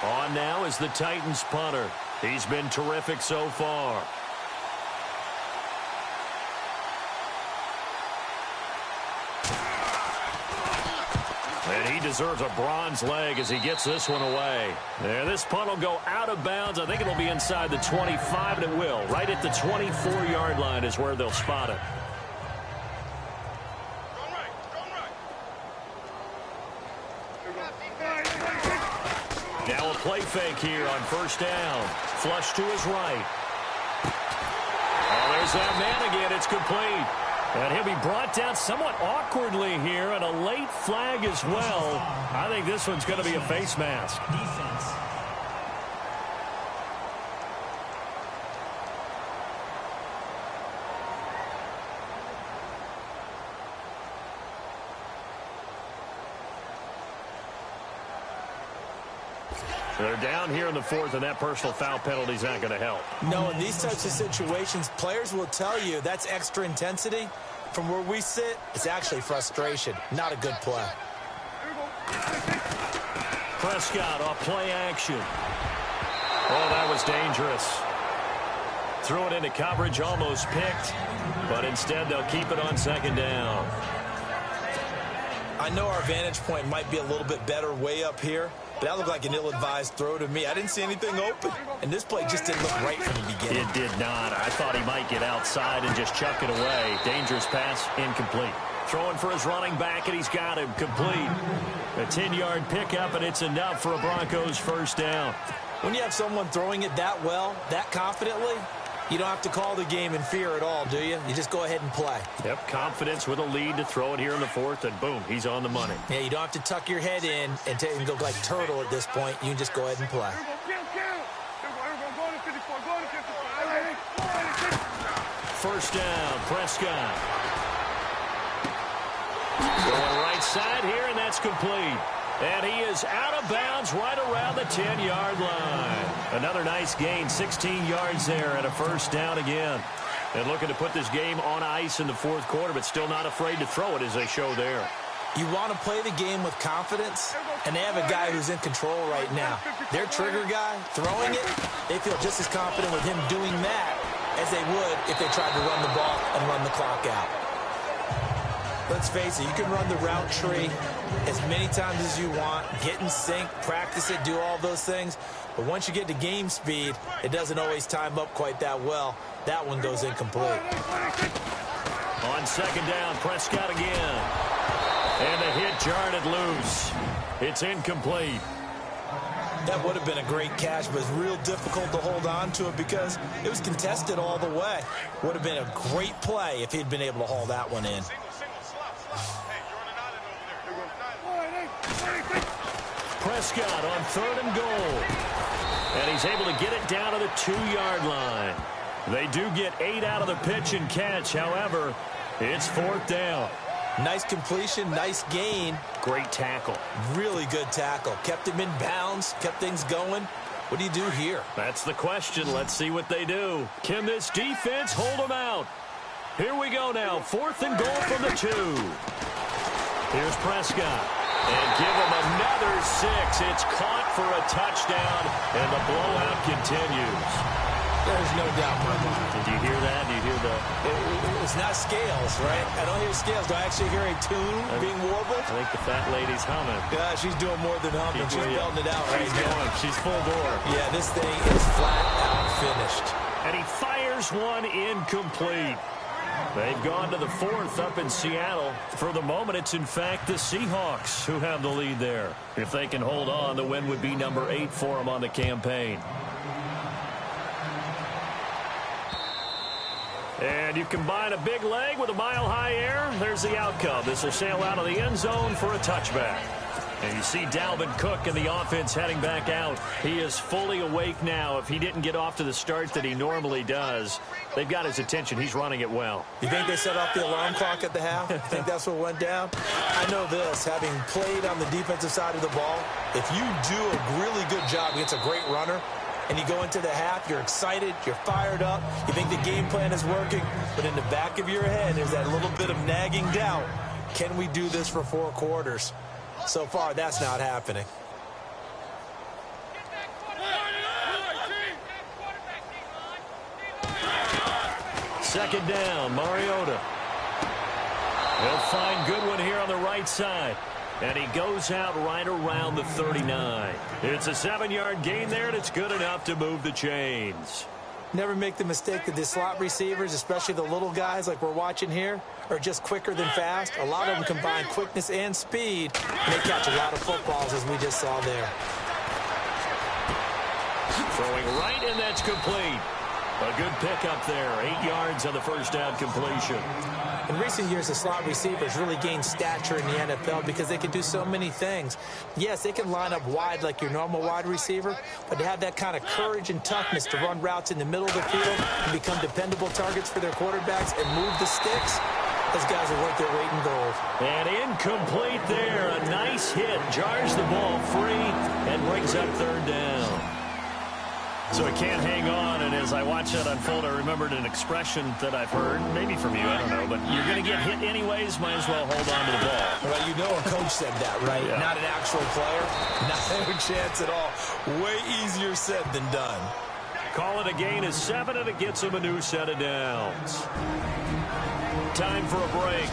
On now is the Titans punter. He's been terrific so far. And he deserves a bronze leg as he gets this one away. There, this punt will go out of bounds. I think it'll be inside the 25, and it will. Right at the 24-yard line is where they'll spot it. Now a play fake here on 1st down. Flush to his right. Oh, there's that man again. It's complete. And he'll be brought down somewhat awkwardly here, and a late flag as well. I think this one's going to be a face mask. Defense. They're down here in the 4th, and that personal foul penalty is not going to help. No, in these types of situations, players will tell you that's extra intensity. From where we sit, it's actually frustration. Not a good play. Prescott off play action. Oh, that was dangerous. Threw it into coverage, almost picked, but instead they'll keep it on 2nd down. I know our vantage point might be a little bit better way up here, but that looked like an ill-advised throw to me. I didn't see anything open, and this play just didn't look right from the beginning. It did not. I thought he might get outside and just chuck it away. Dangerous pass, incomplete. Throwing for his running back, and he's got him complete. A 10-yard pickup, and it's enough for a Broncos 1st down. When you have someone throwing it that well, that confidently, you don't have to call the game in fear at all, do you? You just go ahead and play. Yep, confidence with a lead to throw it here in the 4th, and boom, he's on the money. Yeah, you don't have to tuck your head in and go like turtle at this point. You can just go ahead and play. 1st down, Prescott. Going right side here, and that's complete. And he is out of bounds right around the 10-yard line. Another nice gain, 16 yards there, and a 1st down again. And looking to put this game on ice in the 4th quarter, but still not afraid to throw it as they show there. You want to play the game with confidence, and they have a guy who's in control right now. Their trigger guy, throwing it, they feel just as confident with him doing that as they would if they tried to run the ball and run the clock out. Let's face it, you can run the route tree as many times as you want, get in sync, practice it, do all those things. But once you get to game speed, it doesn't always time up quite that well. That one goes incomplete. On second down, Prescott again. And a hit jarred it loose. It's incomplete. That would have been a great catch, but it's real difficult to hold on to it because it was contested all the way. Would have been a great play if he'd been able to haul that one in. Prescott on 3rd and goal. And he's able to get it down to the 2-yard line. They do get 8 out of the pitch and catch. However, it's 4th down. Nice completion, nice gain. Great tackle. Really good tackle. Kept him in bounds, kept things going. What do you do here? That's the question. Let's see what they do. Can this defense hold them out? Here we go now. 4th and goal from the 2. Here's Prescott. And give him another 6. It's caught for a touchdown, and the blowout continues. There's no doubt in my mind. Did you hear that? Did you hear the... It's not scales, right? I don't hear scales. Do I actually hear a tune being warbled? I think the fat lady's humming. Yeah, she's doing more than humming. She's belting it out right now. She's full bore. Yeah, this thing is flat out finished. And he fires one incomplete. They've gone to the 4th up in Seattle. For the moment, it's in fact the Seahawks who have the lead there. If they can hold on, the win would be number 8 for them on the campaign. And you combine a big leg with a mile-high air, there's the outcome. This will sail out of the end zone for a touchback. And you see Dalvin Cook and the offense heading back out. He is fully awake now. If he didn't get off to the start that he normally does, they've got his attention. He's running it well. You think they set off the alarm clock at the half? You think that's what went down? I know this, having played on the defensive side of the ball, if you do a really good job against a great runner, and you go into the half, you're excited, you're fired up, you think the game plan is working, but in the back of your head, there's that little bit of nagging doubt. Can we do this for 4 quarters? So far, that's not happening. Second down, Mariota. He'll find Goodwin here on the right side. And he goes out right around the 39. It's a 7-yard gain there, and it's good enough to move the chains. Never make the mistake that the slot receivers, especially the little guys like we're watching here, are just quicker than fast. A lot of them combine quickness and speed, and they catch a lot of footballs, as we just saw there. Throwing right, and that's complete. A good pickup there. 8 yards on the first down completion. In recent years, the slot receivers really gained stature in the NFL because they can do so many things. Yes, they can line up wide like your normal wide receiver, but to have that kind of courage and toughness to run routes in the middle of the field and become dependable targets for their quarterbacks and move the sticks, those guys are worth their weight in gold. And incomplete there. A nice hit. Jars the ball free and brings up 3rd down. So it can't hang on, and as I watch that unfold, I remembered an expression that I've heard, maybe from you, I don't know, but you're going to get hit anyways, might as well hold on to the ball. Well, you know a coach said that, right? Yeah. Not an actual player. Not a chance at all. Way easier said than done. Call it a gain of 7, and it gets him a new set of downs. Time for a break.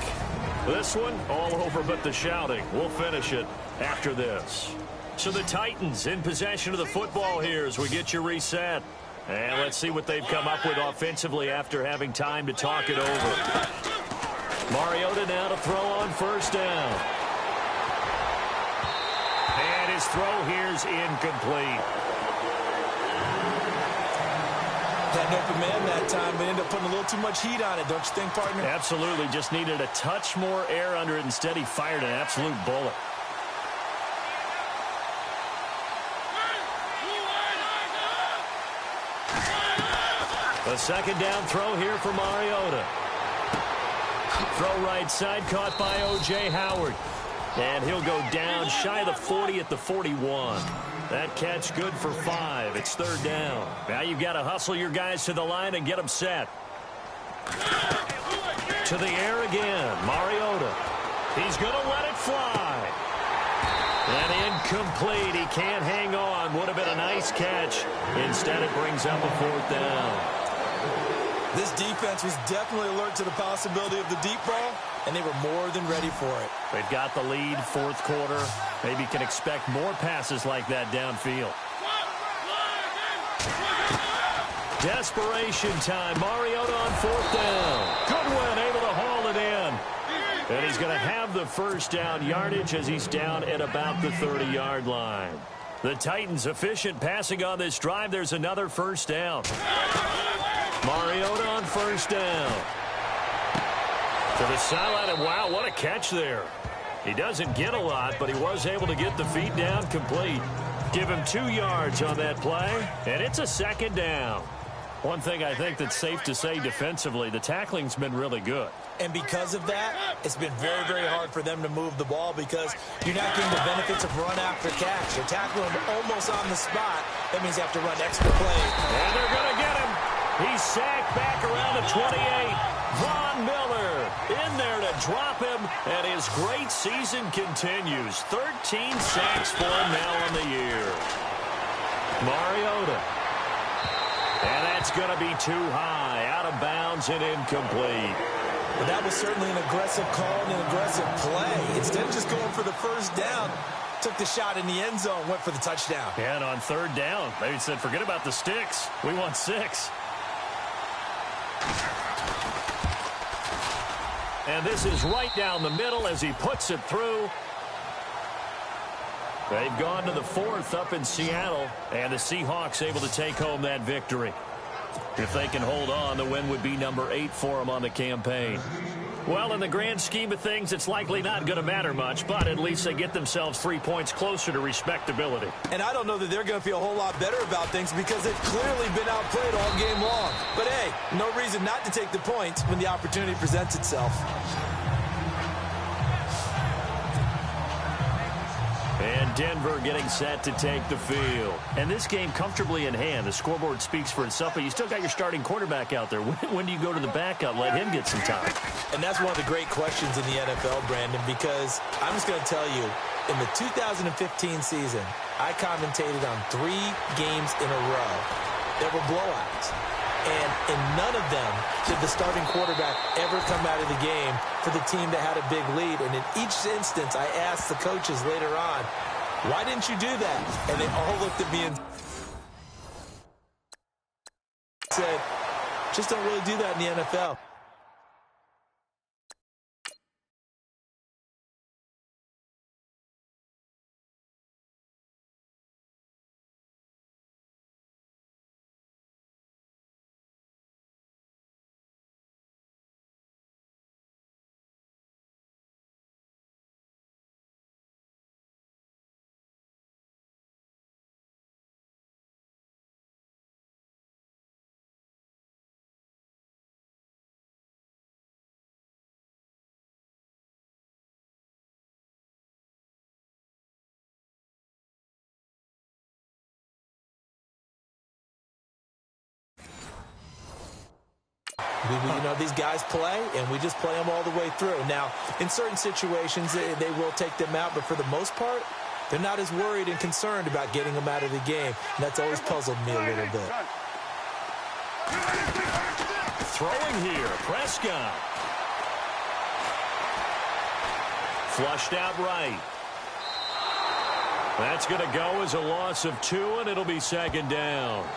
This one, all over but the shouting. We'll finish it after this. So the Titans in possession of the football here as we get you reset. And let's see what they've come up with offensively after having time to talk it over. Mariota now to throw on 1st down. And his throw here's incomplete. Had an open man that time, but ended up putting a little too much heat on it, don't you think, partner? Absolutely. Just needed a touch more air under it. Instead, he fired an absolute bullet. A 2nd down throw here for Mariota. Throw right side, caught by O.J. Howard. And he'll go down shy of the 40 at the 41. That catch good for 5. It's 3rd down. Now you've got to hustle your guys to the line and get them set. To the air again, Mariota. He's going to let it fly. And incomplete. He can't hang on. Would have been a nice catch. Instead, it brings up a 4th down. This defense was definitely alert to the possibility of the deep ball, and they were more than ready for it. They've got the lead, 4th quarter. Maybe can expect more passes like that downfield. Desperation time. Mariota on 4th down. Goodwin able to haul it in. And he's going to have the first down yardage as he's down at about the 30-yard line. The Titans efficient passing on this drive. There's another first down. Mariota on 1st down. To the sideline, and wow, what a catch there. He doesn't get a lot, but he was able to get the feet down complete. Give him 2 yards on that play, and it's a 2nd down. One thing I think that's safe to say defensively, the tackling's been really good. And because of that, it's been very, very hard for them to move the ball because you're not getting the benefits of run after catch. You're tackling him almost on the spot. That means you have to run extra plays. And they're going to get him. He's sacked back around the 28. Von Miller in there to drop him, and his great season continues. 13 sacks for him now on the year. Mariota. And that's going to be too high, out of bounds and incomplete. But that was certainly an aggressive call and an aggressive play. Instead of just going for the first down, took the shot in the end zone, went for the touchdown. And on 3rd down, they said, forget about the sticks. We want 6. And this is right down the middle as he puts it through. They've gone to the 4th up in Seattle, and the Seahawks able to take home that victory. If they can hold on, the win would be number 8 for them on the campaign. Well, in the grand scheme of things, it's likely not going to matter much, but at least they get themselves 3 points closer to respectability. And I don't know that they're going to feel a whole lot better about things because they've clearly been outplayed all game long. But, hey, no reason not to take the points when the opportunity presents itself. And Denver getting set to take the field. And this game comfortably in hand. The scoreboard speaks for itself, but you still got your starting quarterback out there. When do you go to the backup, let him get some time? And that's one of the great questions in the NFL, Brandon, because I'm just going to tell you, in the 2015 season, I commentated on 3 games in a row that were blowouts. And in none of them did the starting quarterback ever come out of the game for the team that had a big lead. And in each instance, I asked the coaches later on, why didn't you do that? And they all looked at me and said, just don't really do that in the NFL. You know, these guys play, and we just play them all the way through. Now, in certain situations, they will take them out, but for the most part, they're not as worried and concerned about getting them out of the game. And that's always puzzled me a little bit. Throwing here, Prescott. Flushed out right. That's going to go as a loss of 2, and it'll be 2nd down.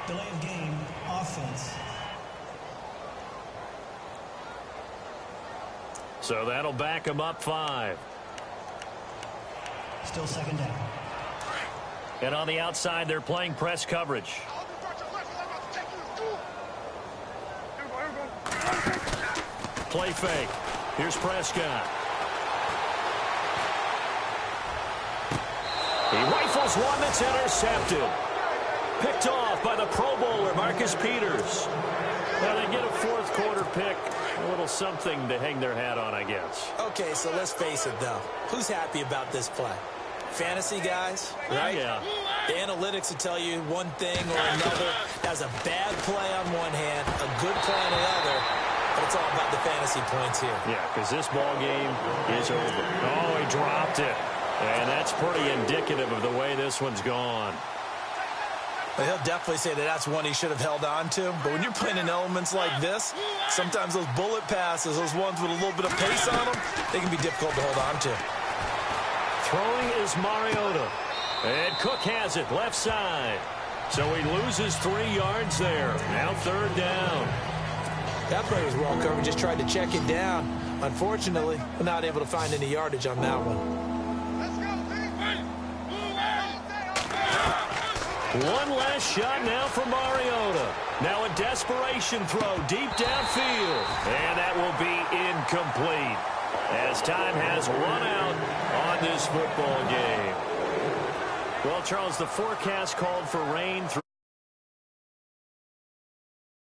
Delay of game, offense. So that'll back them up 5. Still second down. And on the outside, they're playing press coverage. Play fake. Here's Prescott. He rifles one that's intercepted. Picked off by the Pro Bowler, Marcus Peters. Now they get a fourth quarter pick. A little something to hang their hat on, I guess. Okay, so let's face it, though. Who's happy about this play? Fantasy guys, right? Yeah. The analytics will tell you one thing or another. That's a bad play on one hand, a good play on the other, but it's all about the fantasy points here. Yeah, because this ball game is over. Oh, he dropped it. And that's pretty indicative of the way this one's gone. But he'll definitely say that that's one he should have held on to. But when you're playing in elements like this, sometimes those bullet passes, those ones with a little bit of pace on them, they can be difficult to hold on to. Throwing is Mariota. And Cook has it left side. So he loses 3 yards there. Now third down. That play was well covered. Just tried to check it down. Unfortunately, we're not able to find any yardage on that one. One last shot now for Mariota. Now a desperation throw deep downfield. And that will be incomplete as time has run out on this football game. Well, Charles, the forecast called for rain through